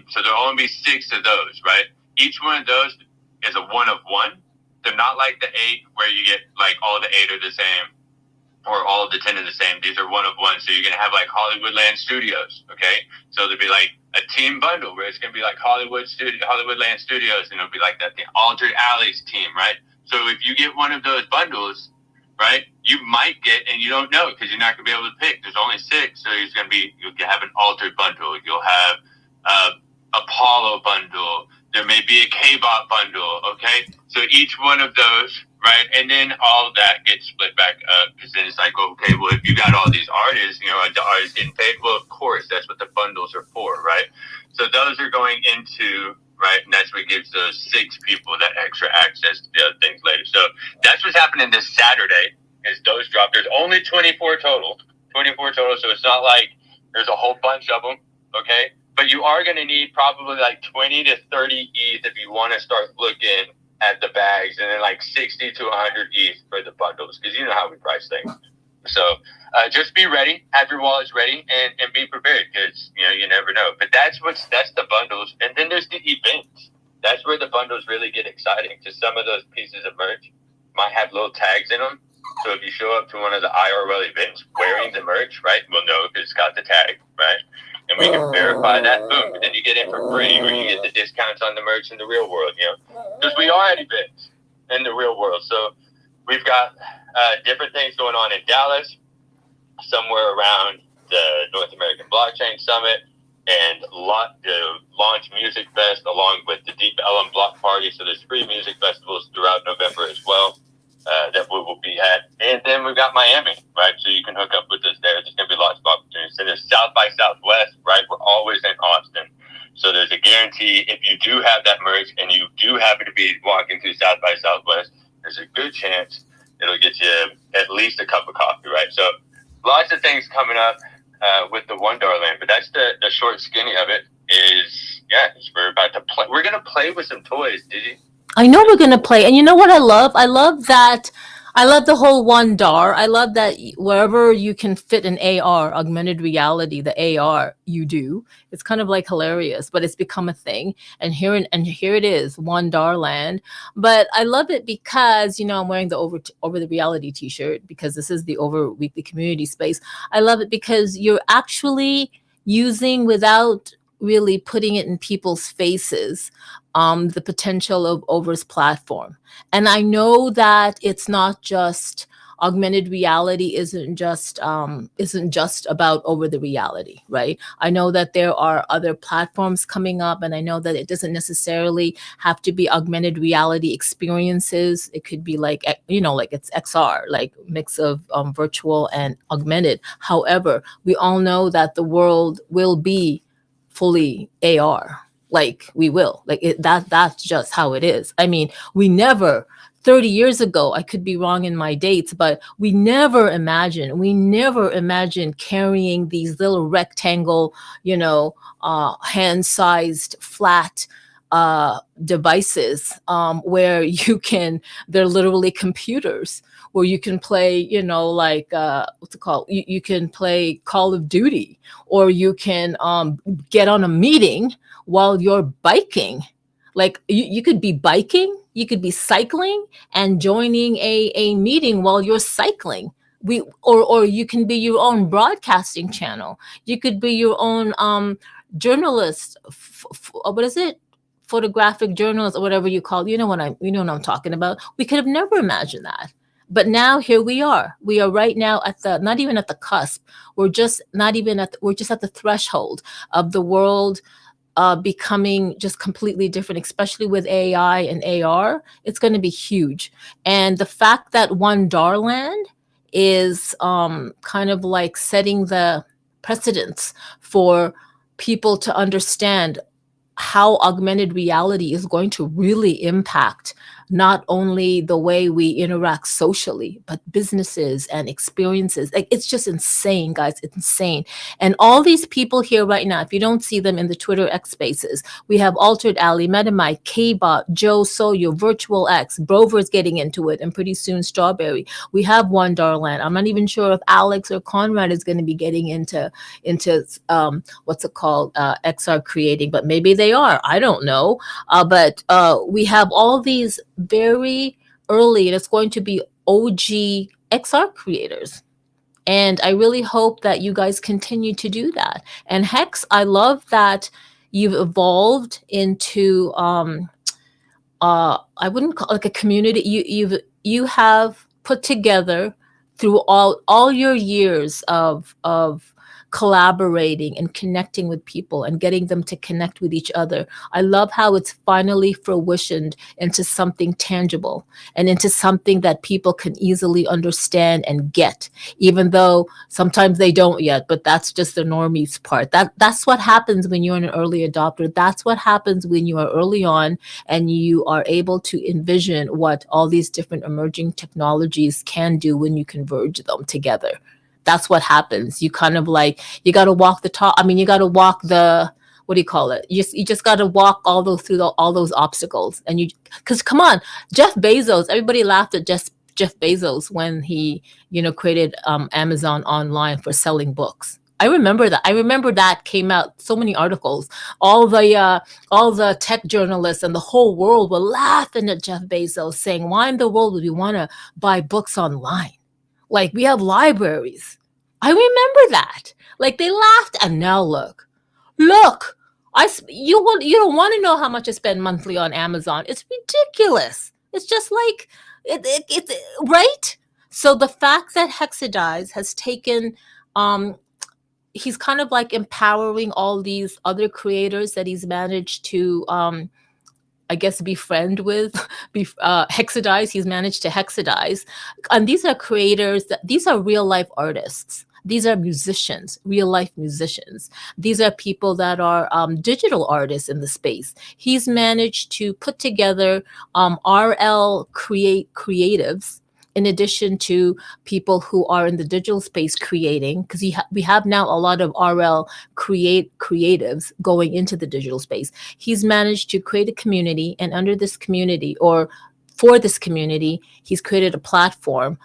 So there'll only be 6 of those, right? Each one of those is a one of one. They're not like the 8 where you get like all the 8 are the same or all of the 10 are the same. These are one of one. So you're going to have like Hollywoodland Studios, okay? So there'll be like a team bundle where it's going to be like Hollywoodland Studios, and it'll be like that, the Altered Alleys team, right? So if you get one of those bundles, right, you might get, and you don't know because you're not going to be able to pick. There's only 6, so you'll have an Altered bundle. You'll have Apollo bundle. There may be a K-Bot bundle, okay? So each one of those, right? And then all of that gets split back up because then it's like, okay, well, if you got all these artists, the artists getting paid, well, of course, that's what the bundles are for, right? So those are going into, right, and that's what gives those 6 people that extra access to the other things later. So that's what's happening this Saturday is those drop. There's only 24 total, so it's not like there's a whole bunch of them, okay? But you are going to need probably like 20 to 30 ETH if you want to start looking at the bags, and then like 60 to 100 ETH for the bundles, because you know how we price things. So just be ready, have your wallets ready, and be prepared, because you never know. But that's the bundles, and then there's the events. That's where the bundles really get exciting, because some of those pieces of merch might have little tags in them. So if you show up to one of the IRL events wearing the merch, right, we'll know if it's got the tag, right? And we can verify that, boom, and then you get in for free, or you get the discounts on the merch in the real world, because we are at events in the real world. So we've got different things going on in Dallas, somewhere around the North American Blockchain Summit, and the Launch Music Fest, along with the Deep Ellum Block Party. So there's free music festivals throughout November as well that we will be at. And then we've got Miami, right? So you can hook up with us there. There's going to be lots of opportunities. And there's South by Southwest, right? We're always in Austin. So there's a guarantee if you do have that merch and you do happen to be walking through South by Southwest, there's a good chance it'll get you at least a cup of coffee, right? So lots of things coming up with the Wonderland, but that's the short skinny of it. We're about to play. We're gonna play with some toys, Dizzy. I know we're gonna play, and you know what I love? I love that. I love the whole $1. I love that wherever you can fit an AR, augmented reality, the AR, you do. It's kind of like hilarious, but it's become a thing. And here it is, $1 land. But I love it because I'm wearing the over the reality T-shirt, because this is the Over Weekly community space. I love it because you're actually using, without really putting it in people's faces, the potential of Over's platform. And I know that it's not just augmented reality, isn't just about over the reality, right? I know that there are other platforms coming up, and I know that it doesn't necessarily have to be augmented reality experiences. It could be like it's XR, like mix of virtual and augmented. However, we all know that the world will be fully AR. Like we will, that's just how it is. I mean, we never, 30 years ago, I could be wrong in my dates, but we never imagined carrying these little rectangle, hand-sized flat devices, where they're literally computers, where you can play, what's it called? You can play Call of Duty, or you can get on a meeting while you're biking. Like you could be biking, you could be cycling and joining a meeting while you're cycling. Or you can be your own broadcasting channel. You could be your own journalist. What is it? Photographic journalist, or whatever you call it. You know what I'm talking about. We could have never imagined that. But now here we are. We are right now not even at the cusp. We're just at the threshold of the world becoming just completely different, especially with AI and AR. It's going to be huge. And the fact that $1 land is kind of like setting the precedence for people to understand how augmented reality is going to really impact not only the way we interact socially, but businesses and experiences. Like, it's just insane, guys. It's insane. And all these people here right now, if you don't see them in the Twitter X spaces, we have Altered Alley, Metamite, K-Bot, Joe Soyo, Virtual X, Brover's getting into it, and pretty soon Strawberry. We have $1 land. I'm not even sure if Alex or Conrad is going to be getting into what's it called, XR creating, but maybe they are. I don't know. But we have all these very early, and it's going to be OG XR creators. And I really hope that you guys continue to do that. And Hex, I love that you've evolved into I wouldn't call it like a community. You have put together through all your years of collaborating and connecting with people and getting them to connect with each other. I love how it's finally fruitioned into something tangible and into something that people can easily understand and get, even though sometimes they don't yet, but that's just the normies part. That's what happens when you're an early adopter. That's what happens when you are early on and you are able to envision what all these different emerging technologies can do when you converge them together. That's what happens. You kind of like, you got to walk the talk. I mean, you got to walk the, what do you call it? You just got to walk all those obstacles, and because come on, Jeff Bezos. Everybody laughed at Jeff Bezos when he created Amazon Online for selling books. I remember that. I remember that came out so many articles. All the tech journalists and the whole world were laughing at Jeff Bezos, saying, "Why in the world would we want to buy books online? Like we have libraries." I remember that. Like they laughed, and now look. You don't want to know how much I spend monthly on Amazon. It's ridiculous. It's just like it's right. So the fact that Hexadize has taken, he's kind of like empowering all these other creators that he's managed to, I guess, befriend with, hexadize. He's managed to hexadize. And these are creators, these are real life artists. These are musicians, real life musicians. These are people that are digital artists in the space. He's managed to put together RL creatives, in addition to people who are in the digital space creating, because we have now a lot of RL creatives going into the digital space. He's managed to create a community, and under this community, or for this community, he's created a platform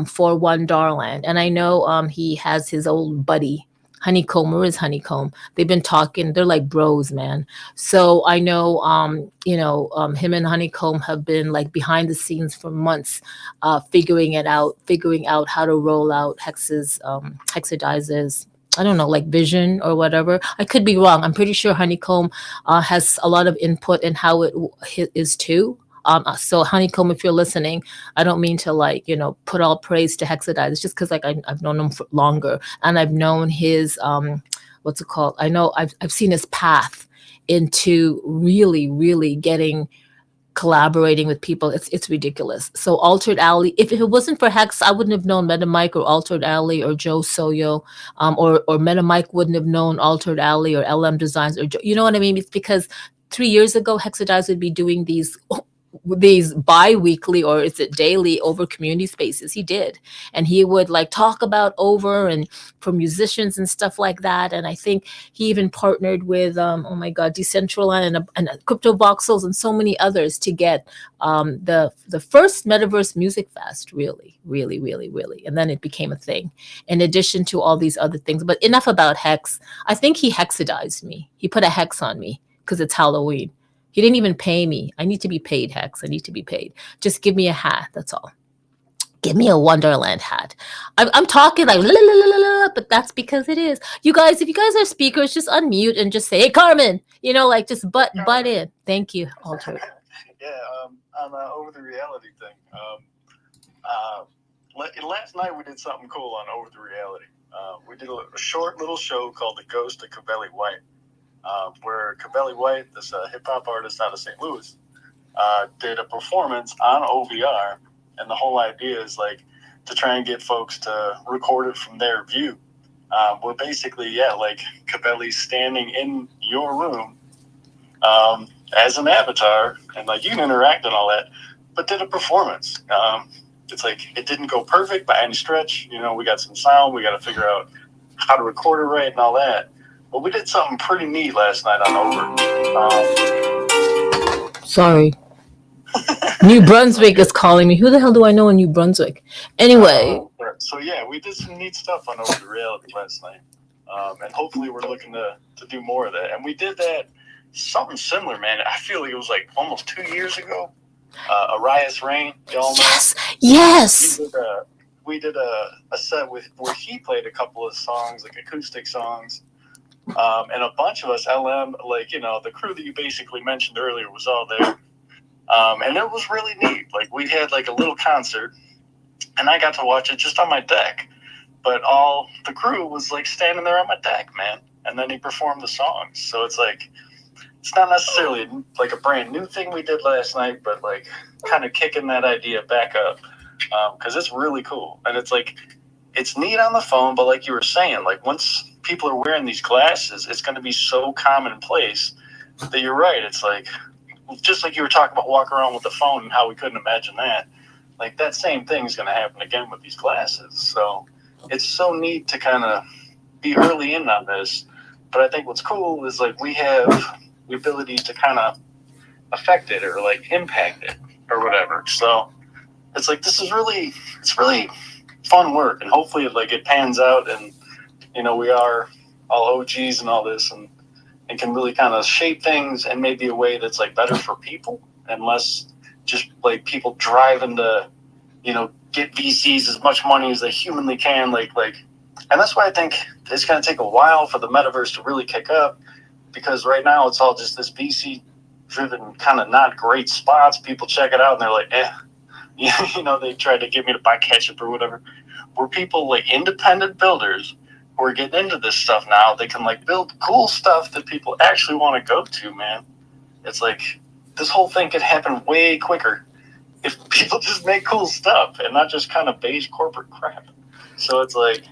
for Wonderland. And I know he has his old buddy, Honeycomb. Where is Honeycomb? They've been talking. They're like bros, man. So I know, him and Honeycomb have been like behind the scenes for months, figuring out how to roll out Hexadize's, I don't know, like vision or whatever. I could be wrong. I'm pretty sure Honeycomb has a lot of input in how it is too. So Honeycomb, if you're listening, I don't mean to put all praise to Hexadize. It's just because I've known him for longer, and I've known his what's it called? I know I've seen his path into really, really collaborating with people. It's ridiculous. So Altered Alley, if it wasn't for Hex, I wouldn't have known Meta Mike or Altered Alley or Joe Soyo, or Meta Mike wouldn't have known Altered Alley or LM Designs, or you know what I mean? It's because 3 years ago, Hexadize would be doing these bi-weekly, or is it daily, over community spaces. He did, and he would like talk about over and for musicians and stuff like that. And I think he even partnered with oh my god, Decentraland and Crypto Voxels and so many others to get the first Metaverse Music Fest, really, and then it became a thing, in addition to all these other things. But enough about Hex. I think he hexadized me. He put a hex on me because it's Halloween. He didn't even pay me. I need to be paid, Hex. I need to be paid. Just give me a hat. That's all. Give me a Wonderland hat. I'm talking like, la, la, la, la, but that's because it is. You guys, if you guys are speakers, just unmute and just say, "Hey, Carmen," like just butt in. Thank you, Alter. On the Over the Reality thing. Last night we did something cool on Over the Reality. We did a short little show called The Ghost of Cabelli White. Where Cabelli White, this hip-hop artist out of St. Louis, did a performance on OVR, and the whole idea is like to try and get folks to record it from their view. Where basically, like Cabelli's standing in your room as an avatar, and like you can interact and all that, but did a performance. It's like it didn't go perfect by any stretch. We got some sound, we got to figure out how to record it right and all that. But we did something pretty neat last night on Over. Sorry. New Brunswick is calling me. Who the hell do I know in New Brunswick? Anyway. So yeah, we did some neat stuff on Over the Reality last night. And hopefully we're looking to do more of that. And we did that, something similar, man. I feel like it was like almost 2 years ago. Arias Rain, y'all know? Yes. We did a set where he played a couple of songs, like acoustic songs. And a bunch of us, LM, the crew that you basically mentioned earlier was all there. And it was really neat. Like, we had like a little concert, and I got to watch it just on my deck. But all the crew was like standing there on my deck, man. And then he performed the songs. So it's like, it's not necessarily like a brand new thing we did last night, but like kind of kicking that idea back up. Because it's really cool. And it's like, it's neat on the phone, but like you were saying, like once people are wearing these glasses, it's going to be so commonplace that you're right. It's like, just like you were talking about walking around with the phone and how we couldn't imagine that. Like that same thing is going to happen again with these glasses. So it's so neat to kind of be early in on this, But I think what's cool is like we have the ability to kind of affect it or like impact it or whatever. So it's like it's really fun work, and hopefully like it pans out, and we are all OGs and all this, and can really kind of shape things in maybe a way that's like better for people and less just like people driving to get VCs as much money as they humanly can, like and that's why I think it's going to take a while for the metaverse to really kick up, because right now it's all just this VC driven kind of not great spots. People check it out and they're like, they tried to get me to buy ketchup or whatever. Where people like independent builders who are getting into this stuff now, they can like build cool stuff that people actually want to go to, man. It's like this whole thing could happen way quicker if people just make cool stuff and not just kind of beige corporate crap. So it's like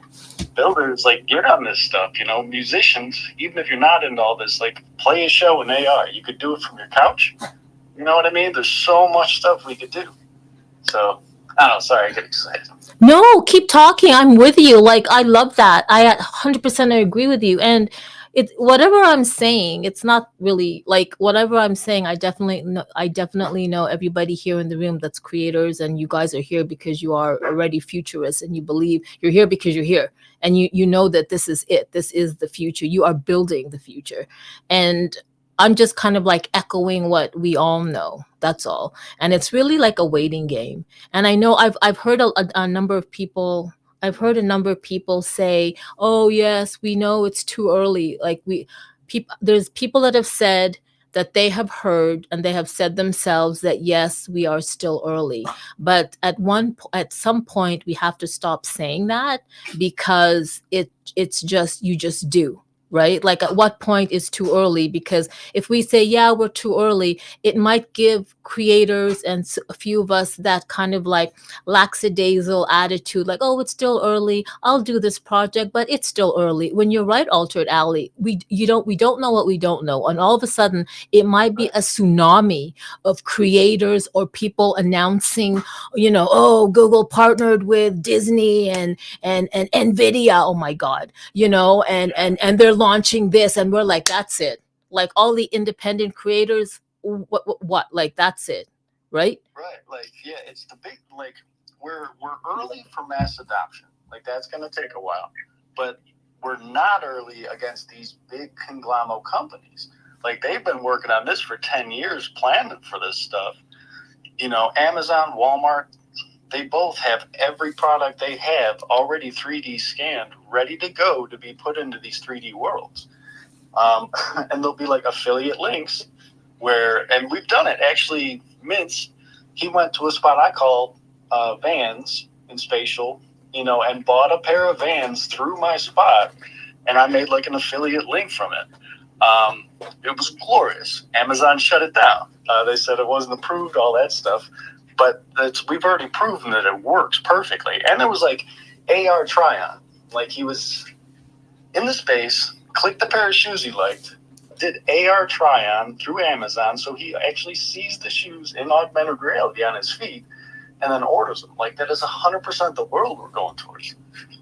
builders, like, get on this stuff, musicians, even if you're not into all this, like play a show in AR. You could do it from your couch. You know what I mean? There's so much stuff we could do. So I don't know, sorry, I get excited. No, keep talking. I'm with you. Like, I love that. I 100% agree with you. And whatever I'm saying, it's not really like whatever I'm saying. I definitely know everybody here in the room that's creators, and you guys are here because you are already futurists, and you believe you're here because you're here, and you know that this is it. This is the future. You are building the future, and I'm just kind of like echoing what we all know. That's all. And it's really like a waiting game. And I know I've heard a number of people. I've heard a number of people say, "Oh yes, we know it's too early." Like there's people that have said that they have heard and they have said themselves that yes, we are still early. But at some point, we have to stop saying that, because it's just you just do. Right? Like, at what point is too early? Because if we say, yeah, we're too early, it might give creators and a few of us that kind of like lackadaisical attitude, like, oh, it's still early. I'll do this project, but it's still early. When you're right, Altered Alley, we don't know what we don't know. And all of a sudden, it might be a tsunami of creators or people announcing, oh, Google partnered with Disney and Nvidia. Oh my God, and they're launching this, and we're like, that's it. Like, all the independent creators, what like, that's it, right? Like, yeah, it's the big, like, we're early for mass adoption. Like, that's going to take a while, but we're not early against these big conglomerate companies. Like, they've been working on this for 10 years, planning for this stuff. Amazon, Walmart, they both have every product they have already 3D scanned, ready to go to be put into these 3D worlds. And there'll be like affiliate links and we've done it. Actually, Mintz, he went to a spot I call Vans in Spatial, and bought a pair of Vans through my spot, and I made like an affiliate link from it. It was glorious. Amazon shut it down. They said it wasn't approved, all that stuff. But we've already proven that it works perfectly. And it was like AR try-on. Like, he was in the space, clicked the pair of shoes he liked, did AR try-on through Amazon, so he actually sees the shoes in augmented reality on his feet, and then orders them. Like, that is 100% the world we're going towards.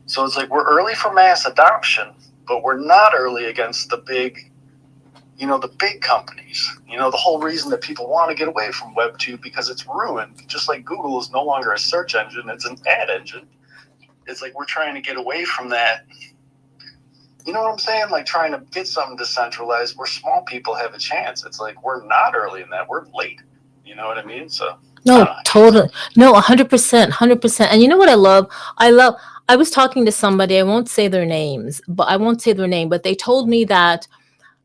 So it's like we're early for mass adoption, but we're not early against the big companies. The whole reason that people want to get away from Web 2, because it's ruined. Just like Google is no longer a search engine, it's an ad engine. It's like we're trying to get away from that. You know what I'm saying? Like, trying to get something decentralized where small people have a chance. It's like we're not early in that. We're late. You know what I mean? So no, totally. No, 100%. And you know what I love? I was talking to somebody, I won't say their name, but they told me that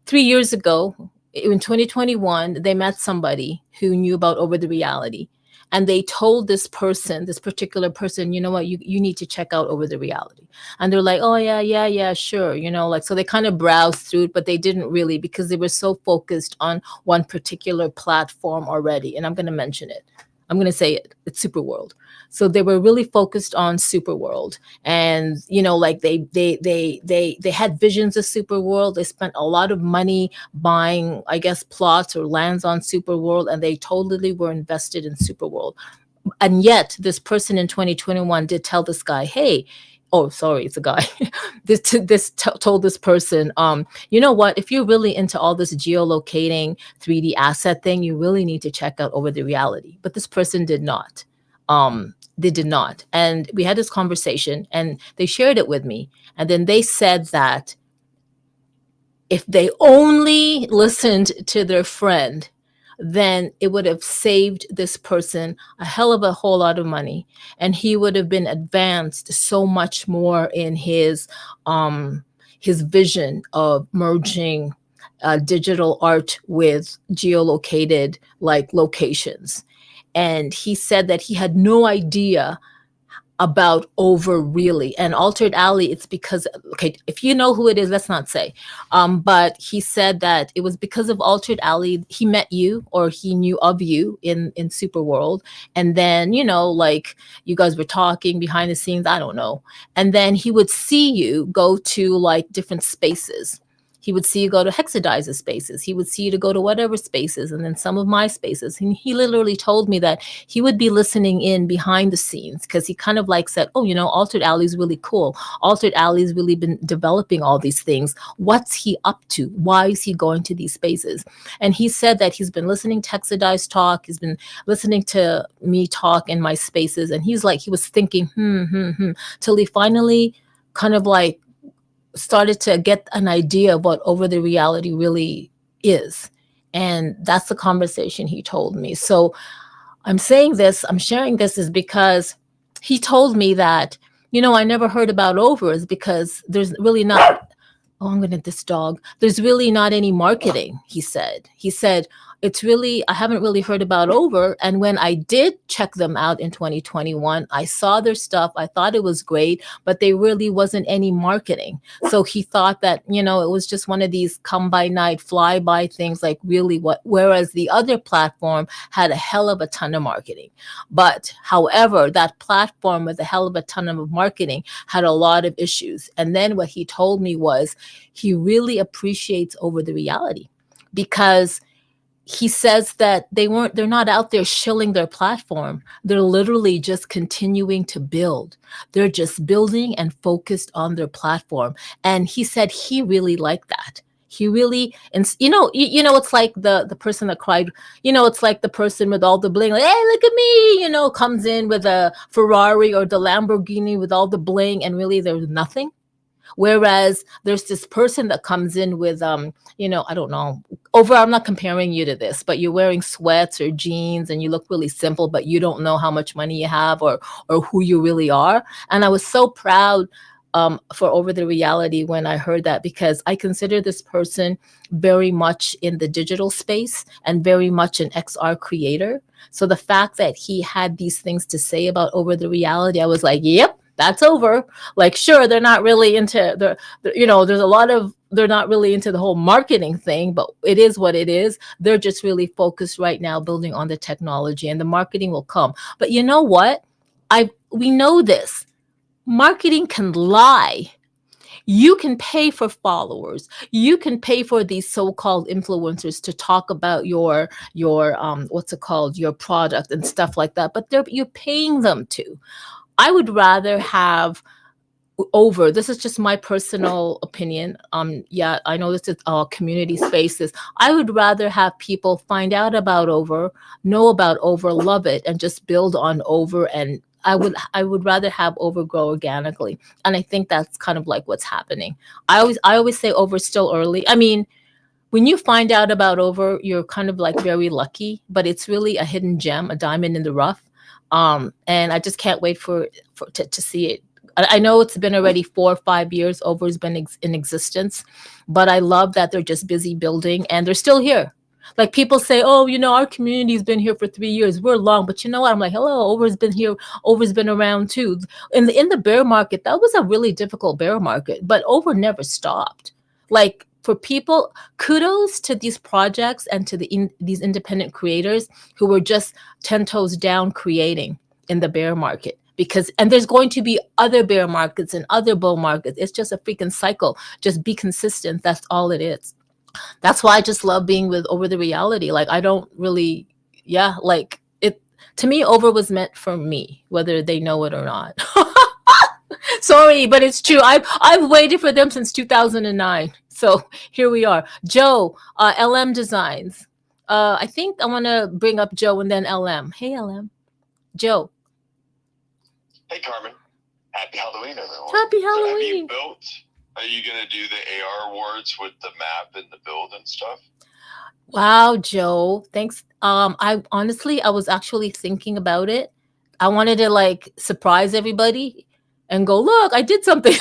3 years ago, in 2021, they met somebody who knew about over the reality. And they told this particular person, you know what, you need to check out over the reality. And they're like, oh, yeah, sure. Like, so they kind of browsed through it, but they didn't really, because they were so focused on one particular platform already. And I'm going to mention it. I'm going to say it. It's Superworld. So they were really focused on Superworld, and like they had visions of Superworld. They spent a lot of money buying, I guess, plots or lands on Superworld, and they totally were invested in Superworld. And yet, this person in 2021 did tell this guy, "Hey, oh, sorry, it's a guy. Told this person, you know what? If you're really into all this geolocating 3D asset thing, you really need to check out Over the Reality. But this person did not. They did not. And we had this conversation and they shared it with me. And then they said that if they only listened to their friend, then it would have saved this person a hell of a whole lot of money, and he would have been advanced so much more in his vision of merging digital art with geolocated like locations. And he said that he had no idea about Over really and Altered Alley. It's because, okay, if you know who it is, let's not say, but he said that it was because of Altered Alley he met you, or he knew of you in Super World, and then like you guys were talking behind the scenes, I don't know, and then he would see you go to like different spaces. He would see you go to Hexadizer spaces. He would see you to go to whatever spaces, and then some of my spaces. And he literally told me that he would be listening in behind the scenes because he kind of like said, oh, Altered Alley's really cool. Altered Alley's really been developing all these things. What's he up to? Why is he going to these spaces? And he said that he's been listening to Hexadize talk. He's been listening to me talk in my spaces. And he was thinking, till he finally kind of like started to get an idea of what Over the Reality really is. And that's the conversation he told me. So I'm sharing this is because he told me that, I never heard about Over is because there's really not, oh, I'm going to this dog. There's really not any marketing, he said. He said, I haven't really heard about Over. And when I did check them out in 2021, I saw their stuff. I thought it was great, but there really wasn't any marketing. So he thought that, it was just one of these come by night, fly by things, like really whereas the other platform had a hell of a ton of marketing. But however, that platform with a hell of a ton of marketing had a lot of issues. And then what he told me was he really appreciates Over the Reality because he says that they're not out there shilling their platform. They're literally just continuing to build. They're just building and focused on their platform. And he said he really liked that. He really, and it's like the person that cried, it's like the person with all the bling, like, hey, look at me, comes in with a Ferrari or the Lamborghini with all the bling, and really there's nothing. Whereas there's this person that comes in with, I don't know, I'm not comparing you to this, but you're wearing sweats or jeans and you look really simple, but you don't know how much money you have or who you really are. And I was so proud for Over the Reality when I heard that, because I consider this person very much in the digital space and very much an XR creator. So the fact that he had these things to say about Over the Reality, I was like, yep. That's Over. Like, sure, they're not really into there's a lot of, they're not really into the whole marketing thing, but it is what it is. They're just really focused right now building on the technology, and the marketing will come. But you know what? We know this. Marketing can lie. You can pay for followers. You can pay for these so-called influencers to talk about your what's it called, your product and stuff like that. But you're paying them to. I would rather have Over. This is just my personal opinion. Yeah, I know this is community spaces. I would rather have people find out about Over, know about Over, love it, and just build on Over. And I would rather have Over grow organically. And I think that's kind of like what's happening. I always say Over's still early. I mean, when you find out about Over, you're kind of like very lucky, but it's really a hidden gem, a diamond in the rough. And I just can't wait to see it. I know it's been already 4 or 5 years Over has been in existence, but I love that they're just busy building and they're still here. Like people say, oh, our community's been here for 3 years. We're long, but you know what? I'm like, hello, Over's been here. Over's been around too. In the bear market, that was a really difficult bear market, but Over never stopped. Like, for people, kudos to these projects and to these independent creators who were just 10 toes down creating in the bear market. And there's going to be other bear markets and other bull markets. It's just a freaking cycle. Just be consistent. That's all it is. That's why I just love being with Over the Reality. Like, I don't really, like it, to me, Over was meant for me, whether they know it or not. Sorry, but it's true. I've waited for them since 2009. So here we are. Joe, LM Designs. I think I want to bring up Joe and then LM. Hey, LM. Joe. Hey, Carmen. Happy Halloween, everyone. Happy So have you Halloween. built? Are you gonna do the AR awards with the map and the build and stuff? Wow, Joe. Thanks. I was actually thinking about it. I wanted to like surprise everybody and go, look, I did something.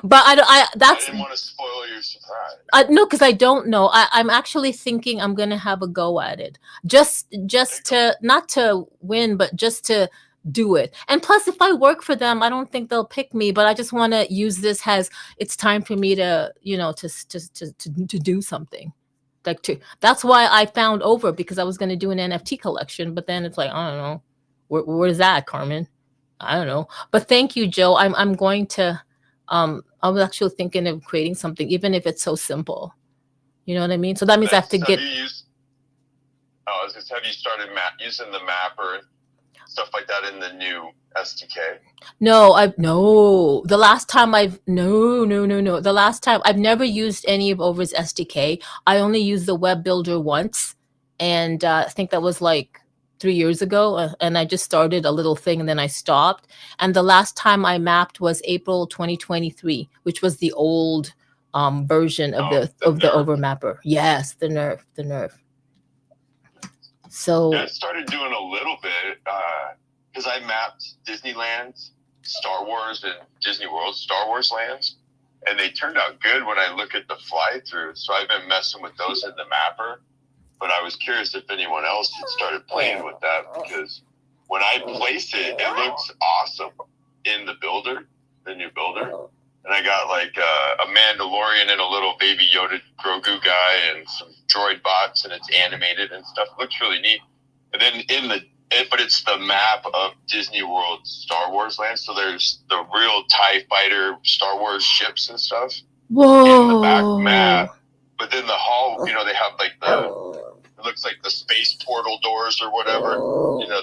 But I that's didn't want to spoil your surprise. no, because I don't know. I'm actually thinking I'm gonna have a go at it, just to not to win, but just to do it. And plus, if I work for them, I don't think they'll pick me. But I just want to use this as it's time for me to, to do something. Like to that's why I found over because I was gonna do an NFT collection, but then it's like I don't know, where's that, Carmen? I don't know. But thank you, Joe. I'm going to I was actually thinking of creating something, even if it's so simple. You know what I mean? So that means I have to get. Have you used? Oh, I was just have you started using the mapper stuff like that in the new SDK? No, no. The last time I've no. The last time I've never used any of Over's SDK. I only used the web builder once, and I think that was like 3 years ago. And I just started a little thing, and then I stopped. And the last time I mapped was April 2023, which was the old version of the overmapper. Yes, the nerf. So yeah, I started doing a little bit because I mapped Disneyland, Star Wars, and Disney World Star Wars lands, and they turned out good when I look at the fly through. So I've been messing with those in the mapper, but I was curious if anyone else had started playing with that because when I place it, it looks awesome in the builder, the new builder. And I got like a Mandalorian and a little baby Yoda Grogu guy and some droid bots, and it's animated and stuff. It looks really neat. And then but it's the map of Disney World Star Wars land. So there's the real TIE fighter Star Wars ships and stuff. Whoa. In the back map. But then the hall, they have like it looks like the space portal doors or whatever.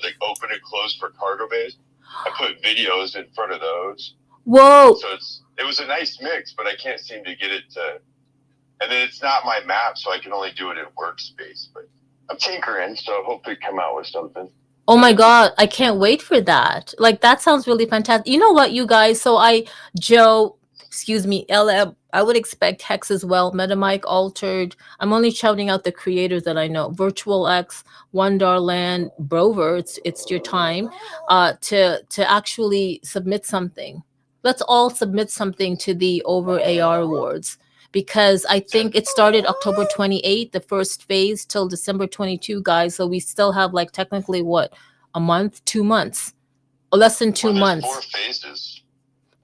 They open and close for cargo bays. I put videos in front of those. Whoa. So it was a nice mix, but I can't seem to get it to. And then it's not my map, so I can only do it in workspace. But I'm tinkering, so hopefully come out with something. Oh my God, I can't wait for that. Like, that sounds really fantastic. You know what, you guys? So Joe, excuse me, LM, I would expect Hex as well. MetaMike, Altered. I'm only shouting out the creators that I know. Virtual X, Wonderland, Brover, it's your time to actually submit something. Let's all submit something to the Over AR Awards. Because I think it started October 28th, the first phase, till December 22, guys. So we still have like technically what, a month, 2 months, or less than 2 months. 4 phases.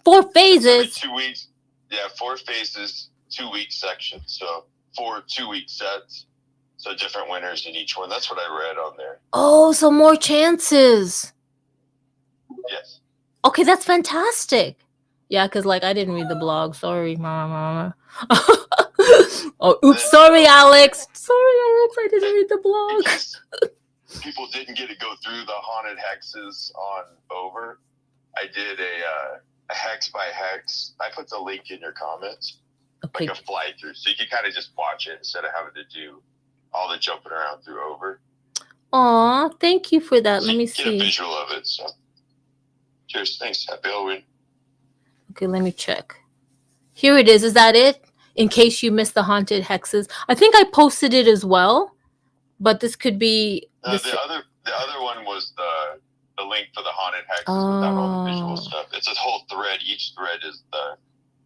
4 phases. 2 weeks. Yeah, 4 phases, 2-week sections. So 4 2-week sets. So different winners in each one. That's what I read on there. Oh, so more chances. Yes. Okay, that's fantastic. Yeah, because like I didn't read the blog. Sorry, mama. Oh, oops. Sorry, Alex. I didn't read the blog. People didn't get to go through the haunted hexes on Over. I did a hex by hex. I put the link in your comments. Okay. Like a fly through. So you can kind of just watch it instead of having to do all the jumping around through Over. Aw, thank you for that. So let me see. Get a visual of it. So cheers. Thanks. Happy Halloween. Okay, let me check. Here it is. Is that it? In case you missed the haunted hexes. I think I posted it as well, but this could be... The other one was the link for the haunted hexes without all the visual stuff. It's a whole thread. Each thread is the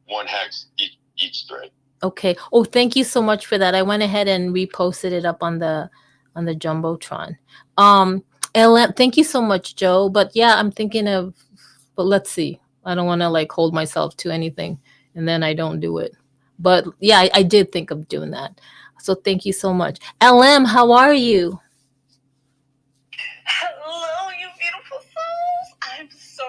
one hex, each thread. Okay. Oh, thank you so much for that. I went ahead and reposted it up on the Jumbotron. LM, thank you so much, Joe. But yeah, I'm thinking of... But let's see. I don't want to like hold myself to anything and then I don't do it. But yeah, I did think of doing that. So thank you so much. LM, how are you? Hello, you beautiful souls. I'm so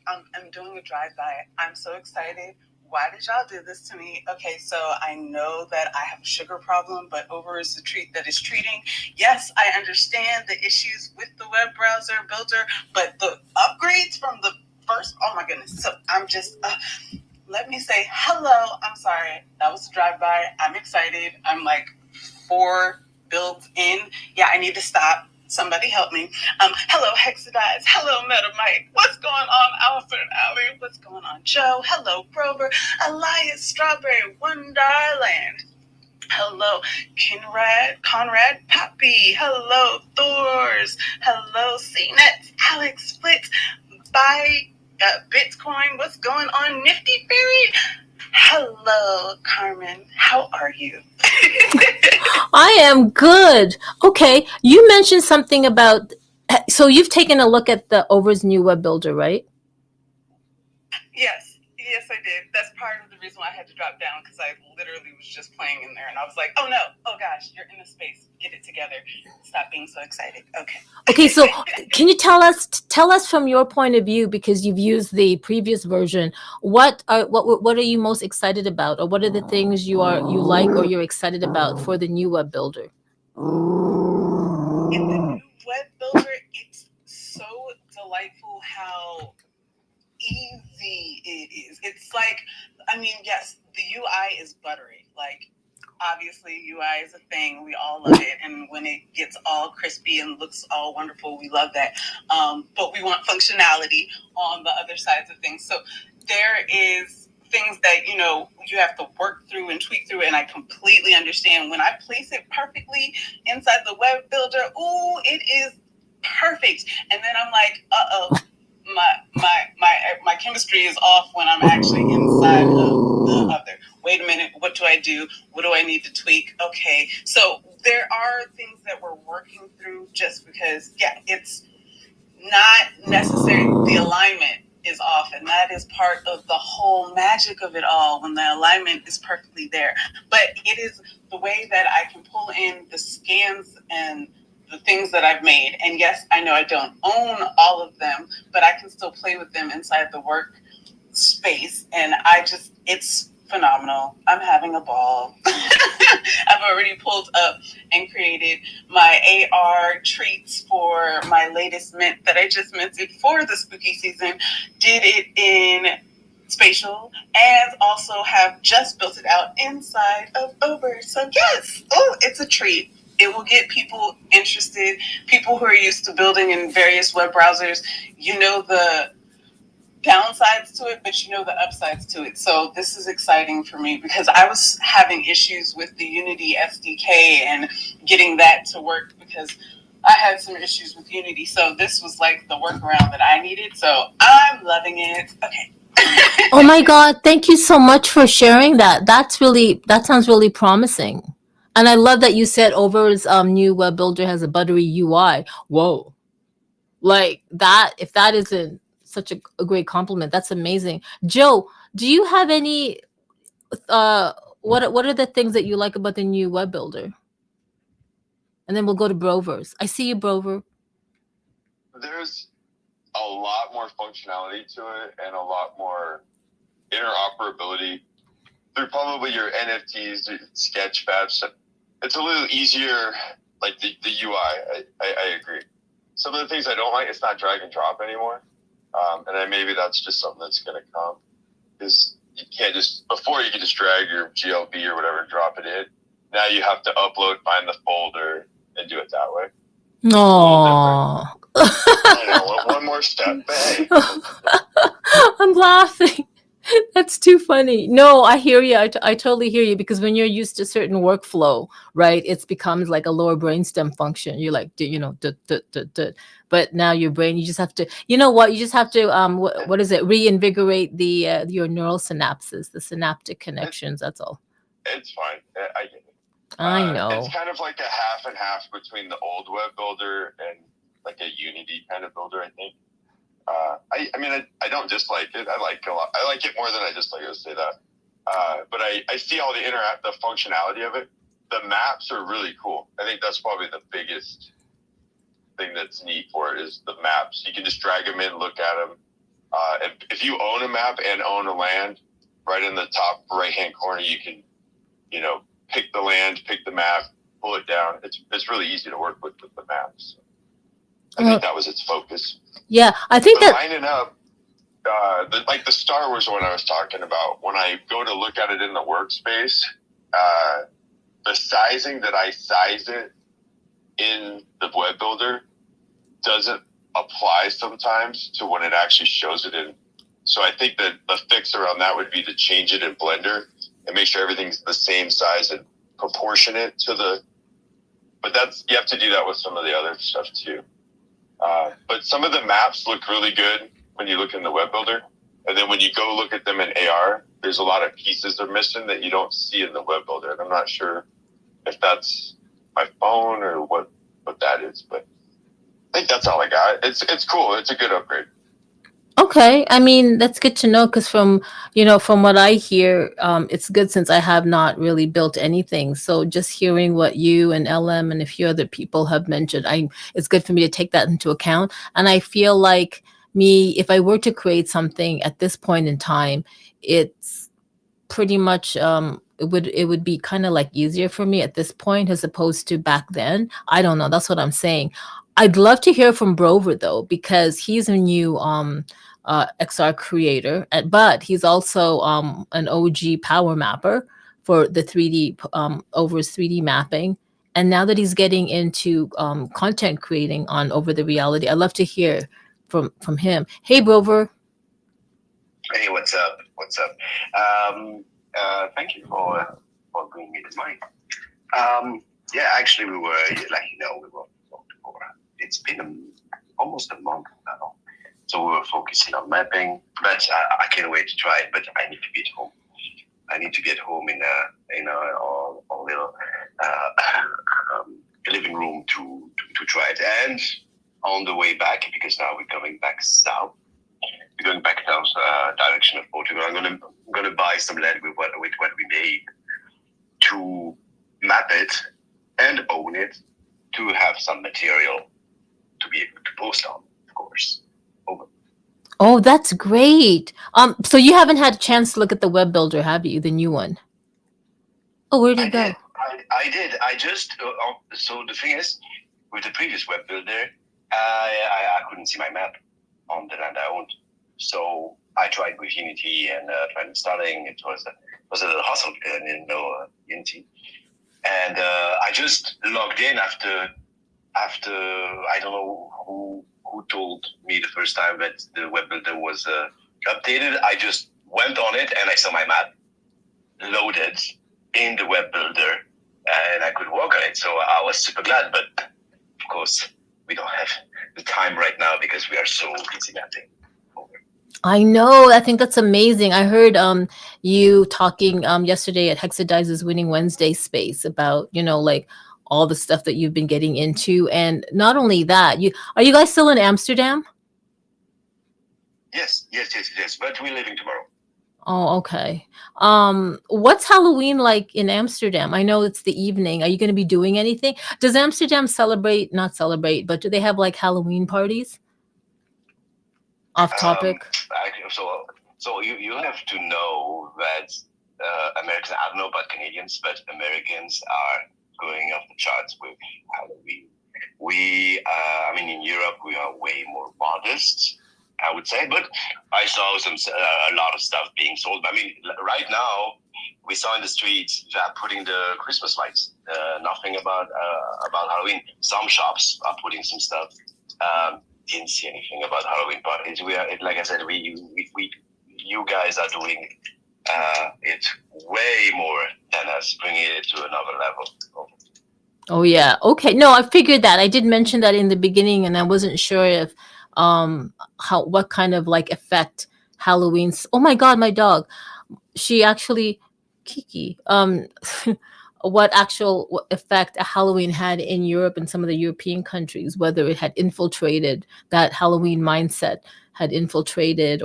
I'm doing a drive-by. I'm so excited. Why did y'all do this to me? Okay, so I know that I have a sugar problem, but Over is the treat that is treating. Yes, I understand the issues with the web browser builder, but the upgrades from the first, oh my goodness. So I'm just, let me say hello. I'm sorry. That was a drive-by. I'm excited. I'm like 4 builds in. Yeah, I need to stop. Somebody help me. Hello, Hexadize. Hello, Metamite. What's going on, Alfred Alley? What's going on, Joe? Hello, Grover. Elias Strawberry, Wonderland. Hello, Conrad Poppy. Hello, Thors. Hello, CNET, Alex Flitz. Buy Bitcoin. What's going on, Nifty Fairy? Hello, Carmen. How are you? I am good. Okay, you mentioned something about. So you've taken a look at the Over's new web builder, right? Yes, I did. That's part of the reason why I had to drop down, because I literally was just playing in there and I was like, oh no, oh gosh, you're in the space. Get it together. Stop being so excited. Okay. Okay, so can you tell us from your point of view, because you've used the previous version, what are you most excited about, or what are the things you like or you're excited about for the new web builder? In the new web builder, it's so delightful how easy it is. It's like, I mean, yes, the UI is buttery. Like, obviously, UI is a thing. We all love it. And when it gets all crispy and looks all wonderful, we love that. But we want functionality on the other sides of things. So there is things that, you have to work through and tweak through. And I completely understand when I place it perfectly inside the web builder, ooh, it is perfect. And then I'm like, uh-oh. My chemistry is off when I'm actually inside of the other. Wait a minute, what do I do? What do I need to tweak? Okay, so there are things that we're working through just because, yeah, it's not necessary. The alignment is off, and that is part of the whole magic of it all when the alignment is perfectly there. But it is the way that I can pull in the scans and the things that I've made. And yes, I know I don't own all of them, but I can still play with them inside the work space. And it's phenomenal. I'm having a ball. I've already pulled up and created my AR treats for my latest mint that I just minted for the spooky season. Did it in spatial, and also have just built it out inside of Over. So yes, it's a treat. It will get people interested, people who are used to building in various web browsers. You know the downsides to it, but you know the upsides to it. So this is exciting for me because I was having issues with the Unity SDK and getting that to work because I had some issues with Unity. So this was like the workaround that I needed. So I'm loving it. Okay. Oh my God, thank you so much for sharing that. That sounds really promising. And I love that you said Over's new web builder has a buttery UI. Whoa. Like that, if that isn't such a great compliment, that's amazing. Joe, do you have any what are the things that you like about the new web builder? And then we'll go to Brover's. I see you, Brover. There's a lot more functionality to it and a lot more interoperability through probably your NFTs, Sketchfab. It's a little easier, like the UI. I agree. Some of the things I don't like, it's not drag and drop anymore. And maybe that's just something that's going to come. Is you can't before you could just drag your GLB or whatever and drop it in. Now you have to upload, find the folder, and do it that way. No. I know, one more step. Hey. I'm laughing. That's too funny. No, I hear you. I totally hear you, because when you're used to certain workflow, right, it becomes like a lower brainstem function. You're like, but now your brain, you just have to, you just have to, what is it? Reinvigorate your neural synapses, the synaptic connections. That's all. It's fine. I get it. I know. It's kind of like a half and half between the old web builder and like a Unity kind of builder, I think. I don't dislike it. I like it a lot. I like it more than I dislike it, I'll say that. But I see all the functionality of it. The maps are really cool. I think that's probably the biggest thing that's neat for it is the maps. You can just drag them in, look at them. And if you own a map and own a land, right in the top right-hand corner, you can, pick the land, pick the map, pull it down. It's really easy to work with the maps. I think that was its focus. Yeah, I think that lining up. like the Star Wars one I was talking about, when I go to look at it in the workspace, the sizing that I size it in the web builder doesn't apply sometimes to when it actually shows it in. So I think that the fix around that would be to change it in Blender and make sure everything's the same size and proportionate to the. But you have to do that with some of the other stuff too. But some of the maps look really good when you look in the web builder. And then when you go look at them in AR, there's a lot of pieces they're missing that you don't see in the web builder. And I'm not sure if that's my phone or what that is, but I think that's all I got. It's cool. It's a good upgrade. Okay, I mean that's good to know because from what I hear, it's good since I have not really built anything. So just hearing what you and LM and a few other people have mentioned, it's good for me to take that into account. And I feel like if I were to create something at this point in time, it's pretty much it would be kind of like easier for me at this point as opposed to back then. I don't know. That's what I'm saying. I'd love to hear from Brover though because he's a new XR creator, but he's also an OG power mapper for the 3D over 3D mapping. And now that he's getting into content creating on Over the Reality, I'd love to hear from him. Hey, Brover. Hey, what's up? What's up? Thank you for bringing me to mind. Yeah, actually, we were it's been almost a month now. So we were focusing on mapping, but I can't wait to try it. But I need to be at home. I need to be at home in our little living room to try it. And on the way back, because now we're coming back south. We're going back down direction of Portugal. I'm gonna buy some land with what we made to map it and own it to have some material to be able to post on, of course. Over. Oh, that's great. So you haven't had a chance to look at the web builder, have you? The new one? Oh, where'd it go? I did. I just so the thing is, with the previous web builder, I couldn't see my map on the land I owned. So I tried with Unity and tried installing. It was a little hassle because I didn't know Unity, and I just logged in after I don't know who told me the first time that the web builder was updated. I just went on it and I saw my map loaded in the web builder and I could work on it. So I was super glad, but of course we don't have the time right now because we are so busy mapping. I know. I think that's amazing. I heard you talking yesterday at Hexadize's Winning Wednesday space about, like all the stuff that you've been getting into. And not only that, are you guys still in Amsterdam? Yes. But we're leaving tomorrow. Oh, okay. What's Halloween like in Amsterdam? I know it's the evening. Are you going to be doing anything? Does Amsterdam not celebrate, but do they have like Halloween parties? Off topic. So you have to know that Americans, I don't know about Canadians, but Americans are going off the charts with Halloween. In Europe, we are way more modest, I would say, but I saw a lot of stuff being sold. Right now, we saw in the streets that putting the Christmas lights. Nothing about Halloween. Some shops are putting some stuff. Didn't see anything about Halloween parties. Like I said, you guys are doing it way more than us, bringing it to another level. Oh yeah. Okay. No, I figured that. I did mention that in the beginning, and I wasn't sure if what kind of like effect Halloween's. Oh my God, my dog. She actually, Kiki. What actual effect Halloween had in Europe and some of the European countries, whether it had infiltrated that Halloween mindset had infiltrated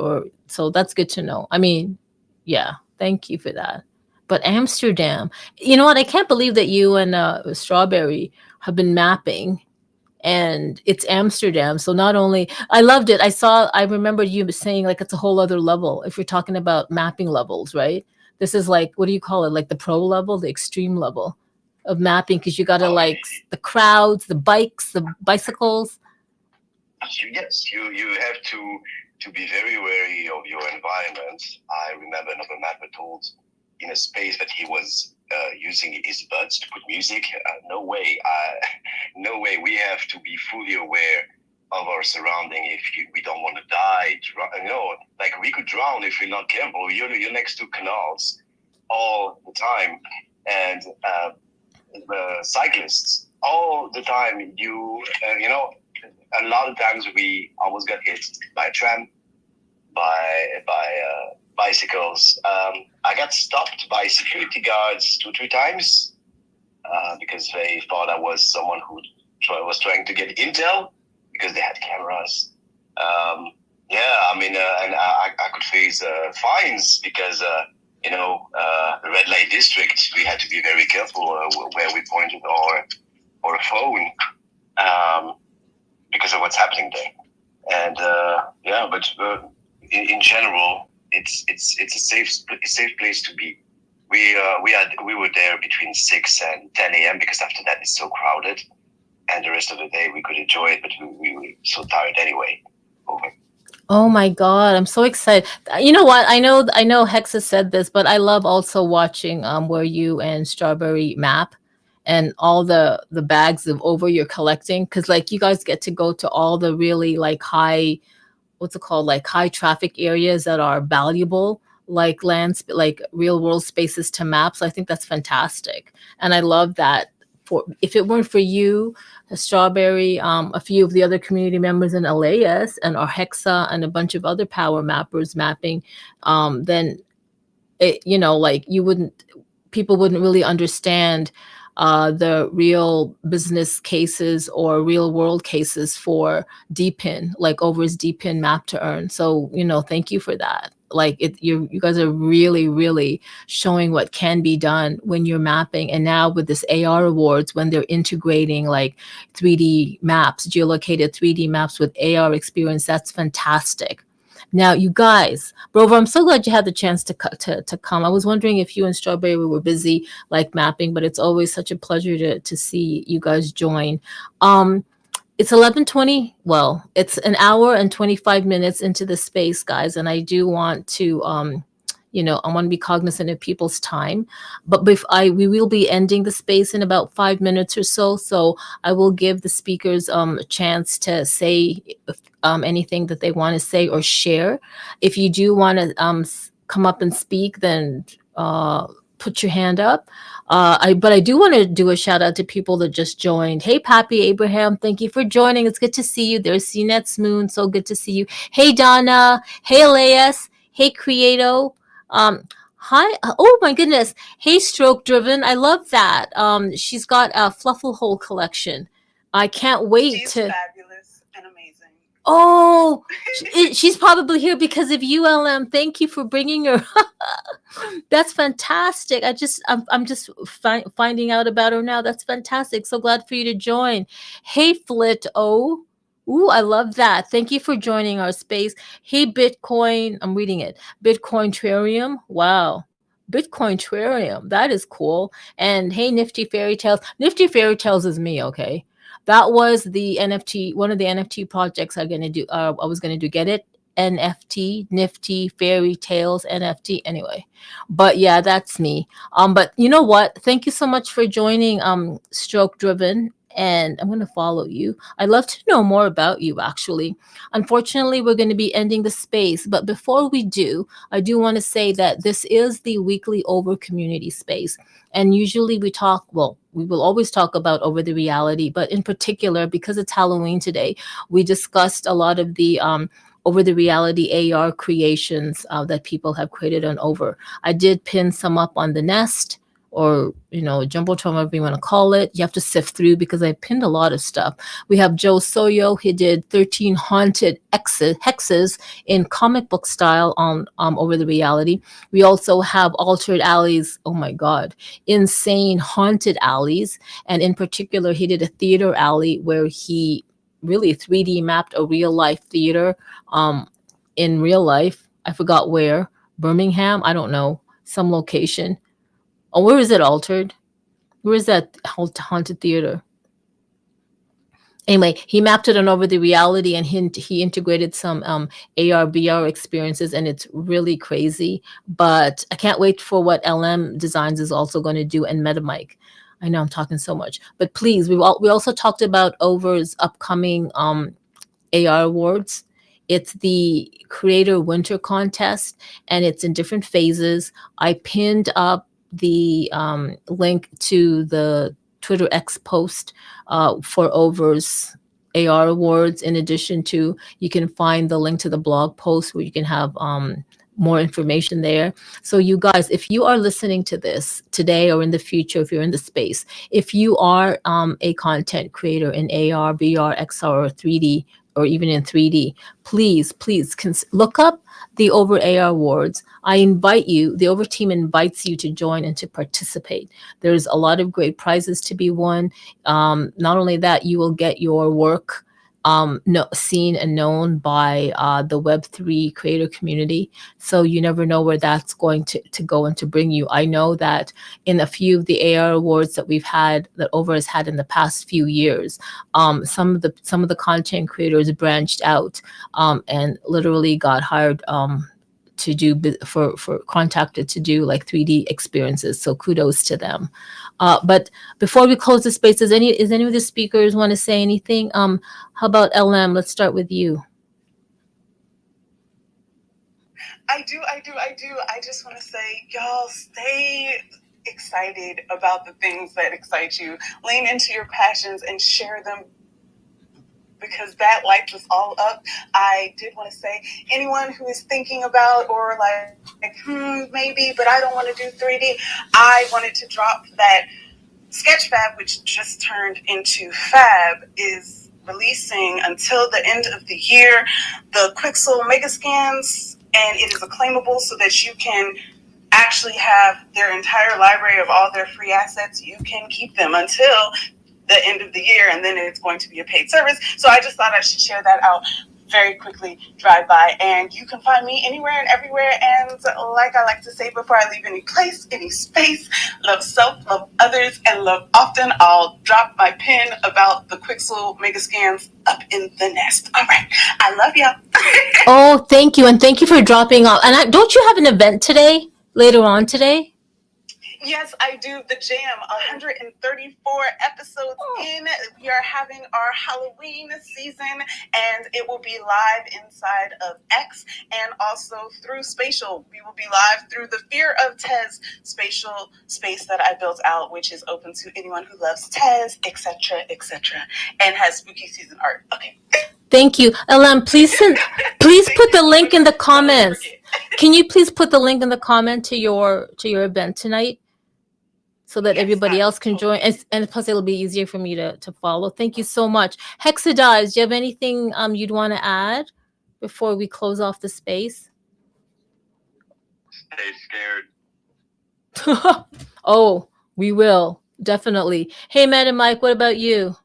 so that's good to know. Yeah, thank you for that. But Amsterdam, you know what? I can't believe that you and Strawberry have been mapping and it's Amsterdam. So not only, I loved it. I remember you saying like it's a whole other level if you're talking about mapping levels, right? This is like, what do you call it? Like the pro level, the extreme level of mapping, because you got to the crowds, the bikes, the bicycles. Yes, you have to to be very wary of your environment. I remember another mapper told in a space that he was using his buds to put music. No way, no way. We have to be fully aware of our surrounding if we don't want to die. Like we could drown if we're not careful. You're next to canals all the time, and cyclists all the time. A lot of times we almost got hit by a tram, by bicycles. I got stopped by security guards 2-3 times because they thought I was someone who was trying to get intel because they had cameras. And I could face fines because the red light district. We had to be very careful where we pointed our phone because of what's happening there. And but in general, it's a safe place to be. We were there between 6 and 10 a.m. because after that it's so crowded, and the rest of the day we could enjoy it, but we were so tired anyway. Over. Oh my God, I'm so excited. You know what? I know Hexa said this, but I love also watching where you and Strawberry map and all the bags of over you're collecting, because like you guys get to go to all the really like high, what's it called, like high traffic areas that are valuable, like lands, like real world spaces to map. So I think that's fantastic, and I love that. For if it weren't for you, Strawberry, a few of the other community members in LAS and our Hexa and a bunch of other power mappers mapping, then like you wouldn't, people wouldn't really understand the real business cases or real world cases for DPIN, like Over's DPIN map to earn. So, thank you for that. Like you guys are really, really showing what can be done when you're mapping. And now with this AR awards, when they're integrating like 3D maps, geolocated 3D maps with AR experience, that's fantastic. Now, you guys, Brover, I'm so glad you had the chance to come. I was wondering if you and Strawberry were busy like mapping, but it's always such a pleasure to see you guys join. It's 11:20. Well, it's an hour and 25 minutes into the space, guys, and I do want to I want to be cognizant of people's time. But we will be ending the space in about 5 minutes or so. So I will give the speakers a chance to say anything that they want to say or share. If you do want to come up and speak, then put your hand up. But I do want to do a shout out to people that just joined. Hey, Pappy Abraham, thank you for joining. It's good to see you. There's CNET's Moon, so good to see you. Hey, Donna. Hey, Elias. Hey, Creato. Hi. Oh my goodness. Hey, Stroke Driven. I love that. She's got a Fluffle Hole collection. I can't wait She's to. fabulous and amazing. Oh, she's probably here because of ULM. Thank you for bringing her. That's fantastic. I'm just finding out about her now. That's fantastic. So glad for you to join. Hey, Flit O. Ooh, I love that. Thank you for joining our space. Hey, Bitcoin. I'm reading it. Bitcoin Trarium. Wow. Bitcoin Trarium. That is cool. And hey, Nifty Fairy Tales. Nifty Fairy Tales is me, okay? That was the NFT, one of the NFT projects I was gonna do. Get it? NFT, Nifty Fairy Tales NFT. Anyway, but yeah, that's me. But you know what? Thank you so much for joining Stroke Driven. And I'm going to follow you. I'd love to know more about you, actually. Unfortunately, we're going to be ending the space. But before we do, I do want to say that this is the weekly Over community space. And usually we will always talk about Over the Reality. But in particular, because it's Halloween today, we discussed a lot of the Over the Reality AR creations that people have created on Over. I did pin some up on the Nest, or Jumbotron, whatever you want to call it. You have to sift through because I pinned a lot of stuff. We have Joe Soyo. He did 13 haunted hexes in comic book style on Over the Reality. We also have Altered Alleys. Oh my God, insane haunted alleys, and in particular, he did a theater alley where he really 3D mapped a real life theater in real life. I forgot where. Birmingham. I don't know. Some location. Oh, where is it, Altered? Where is that haunted theater? Anyway, he mapped it on over the reality, and he integrated some AR VR experiences, and it's really crazy. But I can't wait for what LM Designs is also going to do, and MetaMic. I know I'm talking so much, but please, we also talked about Over's upcoming AR Awards. It's the Creator Winter Contest, and it's in different phases. I pinned up the link to the Twitter X post for Over's AR Awards. In addition to, you can find the link to the blog post where you can have more information there. So, you guys, if you are listening to this today or in the future, if you're in the space, if you are a content creator in AR, VR, XR, or 3D, or even in 3D, please look up the Over AR Awards. I invite you, the Over team invites you to join and to participate. There's a lot of great prizes to be won. Not only that, you will get your work seen and known by the Web3 creator community. So you never know where that's going to go and to bring you. I know that in a few of the AR awards that we've had, that Over has had in the past few years, some of the content creators branched out and literally got hired to do for contacted to do like 3D experiences. So kudos to them. But before we close the space, is any of the speakers want to say anything? How about LM? Let's start with you. I do. I just want to say, y'all, stay excited about the things that excite you. Lean into your passions and share them, because that lights us all up. I did want to say, anyone who is thinking about or like maybe, but I don't want to do 3D, I wanted to drop that Sketchfab, which just turned into Fab, is releasing until the end of the year the Quixel Megascans, and it is acclaimable so that you can actually have their entire library of all their free assets. You can keep them until the end of the year, and then it's going to be a paid service. So I just thought I should share that out very quickly, drive by, and you can find me anywhere and everywhere. And like I like to say before I leave any place, any space, love self, love others, and love often. I'll drop my pin about the Quixel Megascans up in the nest. All right, I love y'all. Oh, thank you, and thank you for dropping off. And don't you have an event today, later on today? Yes, I do. The Jam, 134 episodes in. We are having our Halloween season, and it will be live inside of X and also through Spatial. We will be live through the Fear of Tez spatial space that I built out, which is open to anyone who loves Tez, etc., and has spooky season art. Okay. Thank you. LM, please put the link in the comments. Can you please put the link in the comment to your event tonight, so that everybody else can join, and plus it'll be easier for me to follow. Thank you so much. Hexadize, do you have anything you'd want to add before we close off the space? Stay scared. Oh, we will, definitely. Hey, Madam Mike, what about you?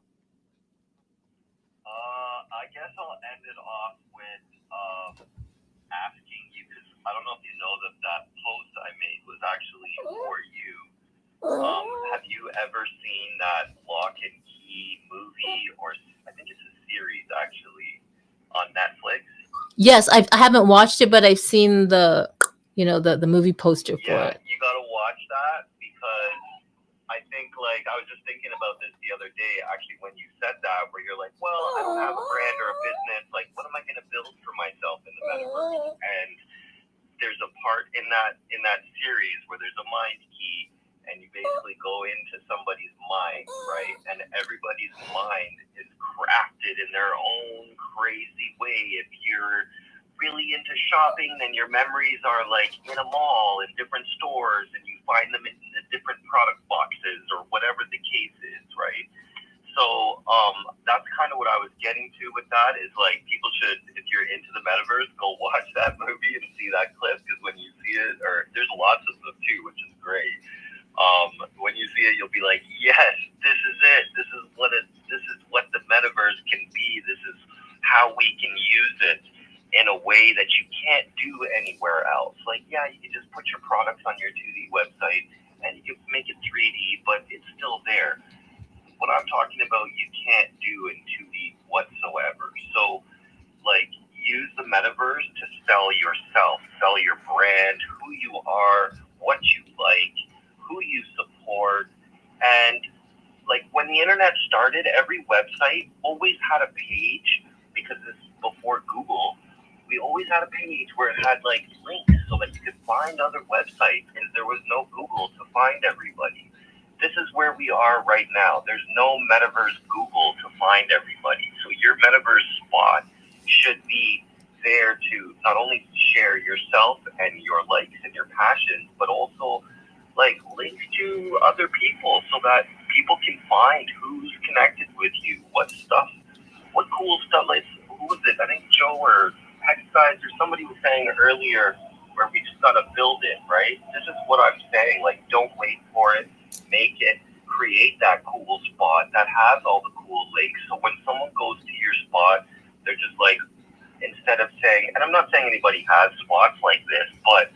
I guess I'll end it off with asking you, because I don't know if you know that post I made was actually for you. Have you ever seen that Lock and Key movie, or I think it's a series actually, on Netflix? Yes, I haven't watched it, but I've seen the movie poster for it. You gotta watch that, because I think, like, I was just thinking about this the other day, actually, when you said that, where you're like, well, I don't have a brand or a business, like, what am I gonna build for myself in the metaverse? And there's a part in that series where there's a mind key, and you basically go into somebody's mind, right? And everybody's mind is crafted in their own crazy way. If you're really into shopping, then your memories are like in a mall, in different stores, and you find them in the different product boxes or whatever the case is, right? So that's kind of what I was getting to with that, is like, people should, if you're into the metaverse, go watch that movie and see that clip, because when you see it, or there's lots of them too, which is great. When you see it, you'll be like, yes, this is it. This is what the metaverse can be. This is how we can use it in a way that you can't do anywhere else. Like, yeah, you can just put your products on your 2D website and you can make it 3D, but it's still there. What I'm talking about, you can't do in 2D like when the internet started, every website always had a page, because this is before Google. We always had a page where it had like links so that you could find other websites, because there was no Google to find everybody. This is where we are right now. There's no metaverse Google to find everybody. So your metaverse spot should be there to not only share yourself and your likes and your passions, but also like links to other people, so that people can find who's connected with you, what stuff, what cool stuff. Like, who was it? I think Joe or Hexsize or somebody was saying earlier, where we just gotta build it, right? This is what I'm saying. Like, don't wait for it. Make it. Create that cool spot that has all the cool links. So when someone goes to your spot, they're just like, instead of saying, and I'm not saying anybody has spots like this, but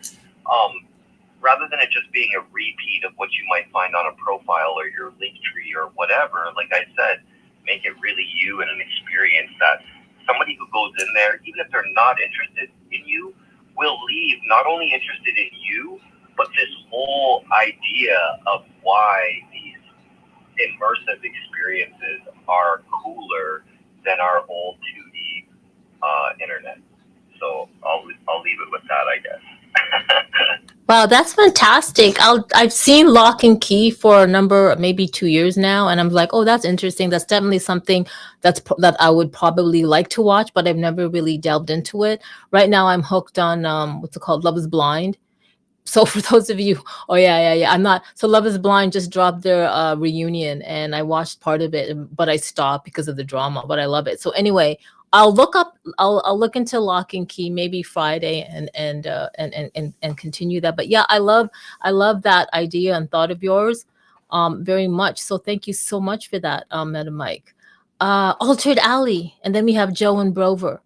rather than it just being a repeat of what you might find on a profile or your link tree or whatever, like I said, make it really you and an experience that somebody who goes in there, even if they're not interested in you, will leave not only interested in you, but this whole idea of why these immersive experiences are cooler than our old 2D internet. So I'll leave it with that, I guess. Wow, that's fantastic. I've seen Lock and Key for a number, maybe 2 years now, and I'm like, oh, that's interesting. That's definitely something that I would probably like to watch, but I've never really delved into it. Right now, I'm hooked on what's it called, Love Is Blind. So for those of you, oh yeah, I'm not. So Love Is Blind just dropped their reunion, and I watched part of it, but I stopped because of the drama. But I love it. So anyway, I'll look into Lock and Key maybe Friday and continue that. But yeah, I love that idea and thought of yours, very much. So thank you so much for that, Meta Mike. Altered Alley, and then we have Joe and Brover.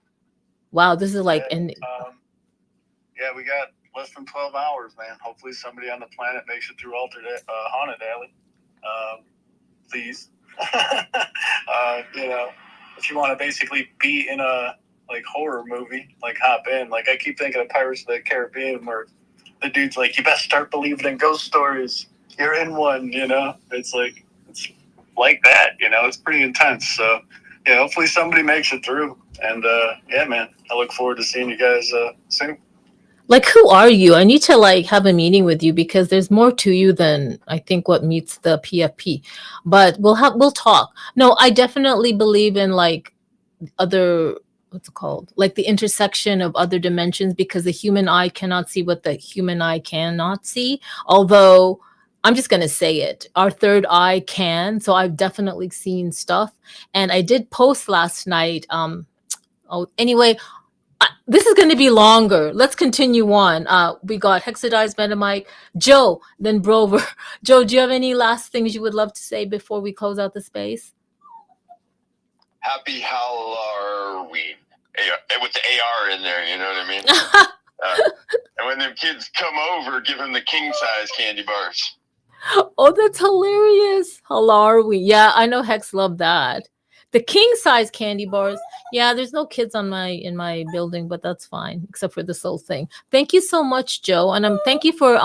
Wow, this is like Yeah, we got less than 12 hours, man. Hopefully somebody on the planet makes it through Haunted Alley. Please. If you want to basically be in a like horror movie, like hop in. Like I keep thinking of Pirates of the Caribbean, where the dude's like, you best start believing in ghost stories. You're in one, It's like that, It's pretty intense. So yeah, hopefully somebody makes it through. And yeah, man, I look forward to seeing you guys soon. Like, who are you? I need to like have a meeting with you, because there's more to you than I think what meets the PFP. But we'll talk. No, I definitely believe in like other, what's it called? Like the intersection of other dimensions, because the human eye cannot see what the human eye cannot see. Although I'm just gonna say it, our third eye can. So I've definitely seen stuff. And I did post last night. Anyway, this is going to be longer. Let's continue on. We got Hexadized Metamike, Joe, then Brover. Joe, do you have any last things you would love to say before we close out the space? Happy Halloween. With the AR in there, you know what I mean? And when them kids come over, give them the king-size candy bars. Oh, that's hilarious. Halloween. Yeah, I know Hex loved that. The king size candy bars. Yeah, there's no kids in my building, but that's fine, except for this whole thing. Thank you so much, Joe, and thank you for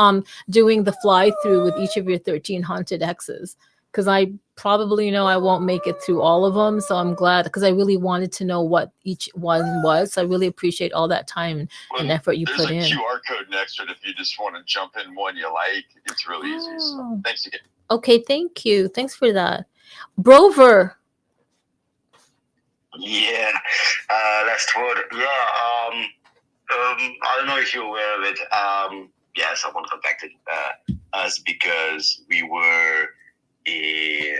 doing the fly through with each of your 13 haunted hexes, because I probably I won't make it through all of them. So I'm glad, because I really wanted to know what each one was. So I really appreciate all that time and effort you put in. There's a QR code next to it if you just want to jump in one you like. It's really easy. So thanks again. Okay, thank you. Thanks for that. Brover. Yeah, last word. Yeah, I don't know if you're aware of it. Yeah, someone contacted us because we were in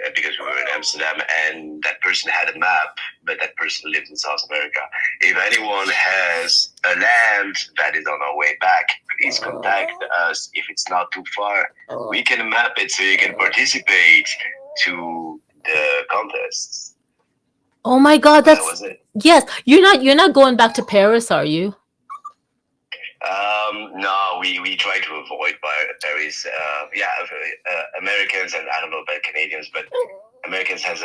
Amsterdam, and that person had a map, but that person lived in South America. If anyone has a land that is on our way back, please contact us. If it's not too far, we can map it so you can participate to the contests. Oh my God, that was it. Yes. You're not going back to Paris, are you? No, we try to avoid Paris. Americans, and I don't know about Canadians, but Americans has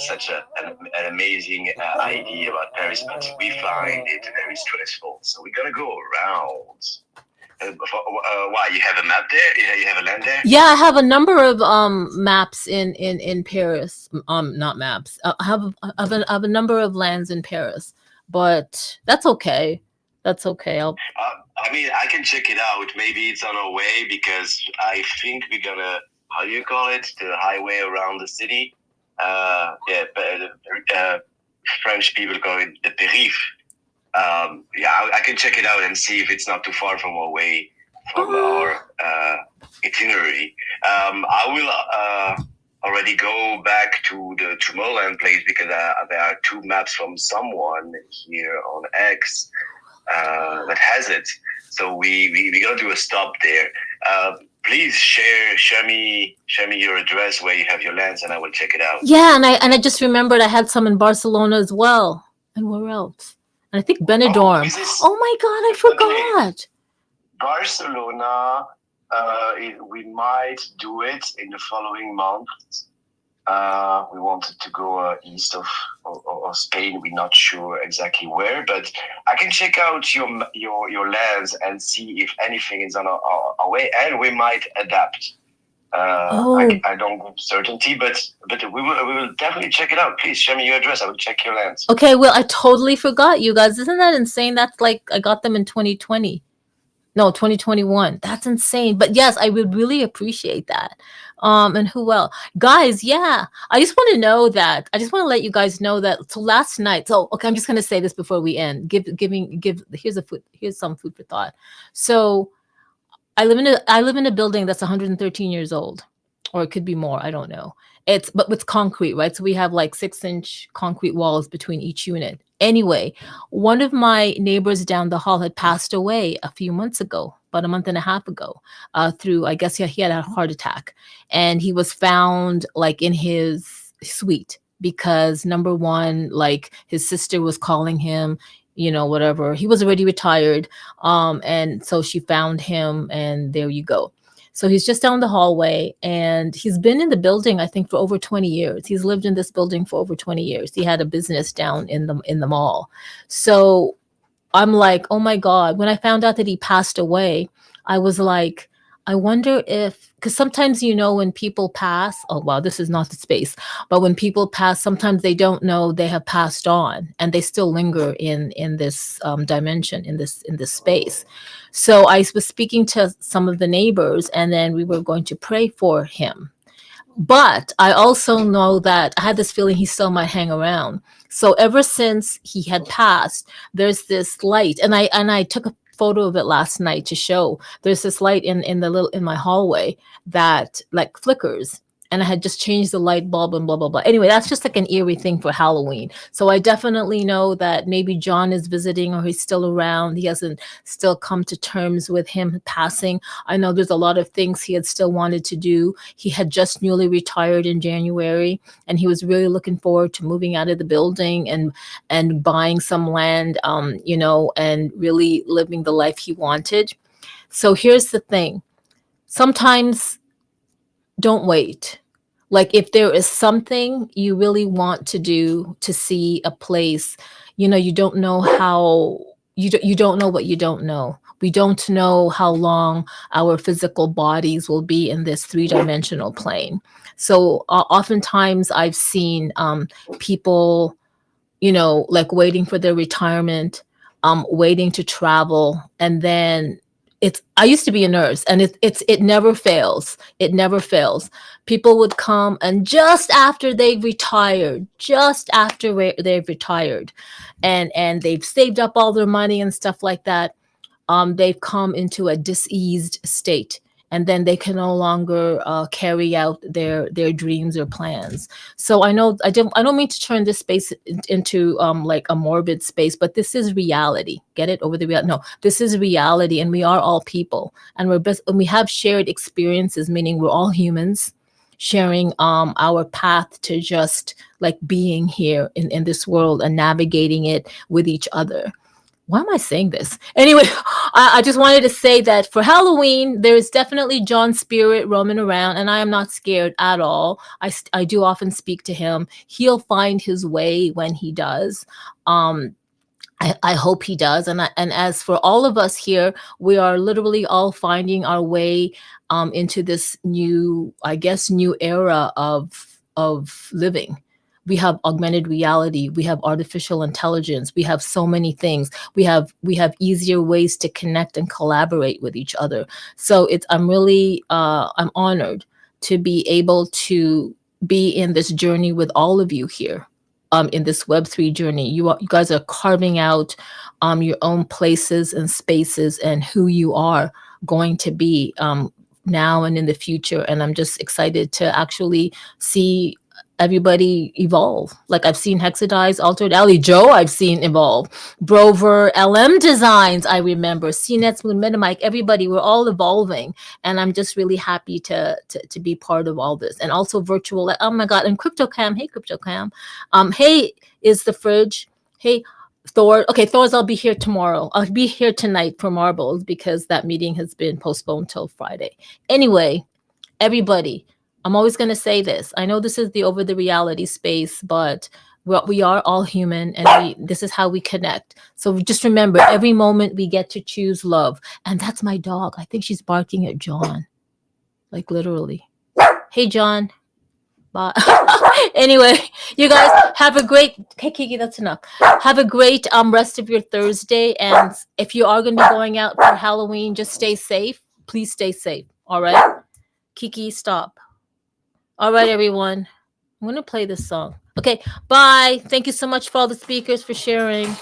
such an amazing idea about Paris, but we find it very stressful. So we're gonna go around. Why, you have a map there? You have a land there? Yeah, I have a number of maps in Paris. Not maps. I have a number of lands in Paris, but that's okay. That's okay. I'll I mean, I can check it out. Maybe it's on our way, because I think we're gonna, how do you call it? The highway around the city. Yeah, but French people call it the périph'. Yeah, I can check it out and see if it's not too far from our way, from our itinerary. I will already go back to the Trumoland place, because there are two maps from someone here on X that has it. So we're gonna do a stop there. Please share me your address where you have your lands, and I will check it out. Yeah, and I just remembered I had some in Barcelona as well. And where else? And I think Benidorm. Oh my God, I forgot. Okay. Barcelona. We might do it in the following month. We wanted to go east of Spain. We're not sure exactly where, but I can check out your lands and see if anything is on our way, and we might adapt. I don't have certainty, but we will definitely check it out. Please share me your address. I will check your lands. Okay, well, I totally forgot, you guys. Isn't that insane? That's like I got them in 2020. No, 2021. That's insane. But yes, I would really appreciate that. And who else? Guys, yeah. I just want to know that. I just want to let you guys know that. So last night, so okay, I'm just gonna say this before we end. Here's some food for thought. So I live in a building that's 113 years old, or it could be more. I don't know. But it's concrete, right? So we have like 6-inch concrete walls between each unit. Anyway, one of my neighbors down the hall had passed away a few months ago, about a month and a half ago, through, I guess, he had a heart attack, and he was found like in his suite because, number one, like his sister was calling him, whatever. He was already retired, and so she found him, and there you go. So he's just down the hallway, and he's been in the building, I think, for over 20 years. He's lived in this building for over 20 years. He had a business down in the mall. So I'm like, oh my God. When I found out that he passed away, I was like, I wonder if, because sometimes, when people pass, oh, wow, this is not the space, but when people pass, sometimes they don't know they have passed on, and they still linger in this dimension, in this space. So I was speaking to some of the neighbors, and then we were going to pray for him. But I also know that I had this feeling he still might hang around. So ever since he had passed, there's this light, and I took a photo of it last night to show. There's this light in my hallway that like flickers, and I had just changed the light bulb and blah blah blah. Anyway, that's just like an eerie thing for Halloween. So I definitely know that maybe John is visiting, or he's still around. He hasn't still come to terms with him passing. I know there's a lot of things he had still wanted to do. He had just newly retired in January, and he was really looking forward to moving out of the building and buying some land, and really living the life he wanted. So here's the thing. Sometimes don't wait. Like if there is something you really want to do, to see a place, you don't know how, you don't know what you don't know. We don't know how long our physical bodies will be in this 3-dimensional plane. So oftentimes I've seen people, like waiting for their retirement, waiting to travel, and then I used to be a nurse, and it never fails. It never fails. People would come, and just after they've retired, and they've saved up all their money and stuff like that, they've come into a diseased state, and then they can no longer carry out their dreams or plans. So I know I don't mean to turn this space into like a morbid space, but this is reality. Get it? Over the reality. No, this is reality, and we are all people, and we have shared experiences, meaning we're all humans sharing our path to just like being here in this world and navigating it with each other. Why am I saying this? Anyway, I just wanted to say that for Halloween, there is definitely John's spirit roaming around, and I am not scared at all. I do often speak to him. He'll find his way when he does. I hope he does. And as for all of us here, we are literally all finding our way into this new, I guess, new era of living. We have augmented reality. We have artificial intelligence. We have so many things. We have easier ways to connect and collaborate with each other. So I'm really I'm honored to be able to be in this journey with all of you here, in this Web3 journey. You guys are carving out your own places and spaces and who you are going to be now and in the future. And I'm just excited to actually see everybody evolve. Like I've seen Hexadize, Altered Alley, Joe I've seen evolve, Brover, LM Designs, I remember, CNET, Spoon, Metamike, everybody, we're all evolving. And I'm just really happy to be part of all this. And also virtual, oh my God, and CryptoCam, hey CryptoCam. Hey, is the fridge, hey, Thor. Okay, Thor's, I'll be here tomorrow. I'll be here tonight for Marbles because that meeting has been postponed till Friday. Anyway, everybody, I'm always going to say this. I know this is the over the reality space, but we are all human, and this is how we connect. So just remember, every moment we get to choose love. And that's my dog. I think she's barking at John. Like literally. Hey, John. Bye. Anyway, you guys have a great, hey Kiki, that's enough. Have a great rest of your Thursday. And if you are going to be going out for Halloween, just stay safe. Please stay safe. All right. Kiki, stop. All right, everyone. I'm going to play this song. Okay, bye. Thank you so much for all the speakers for sharing.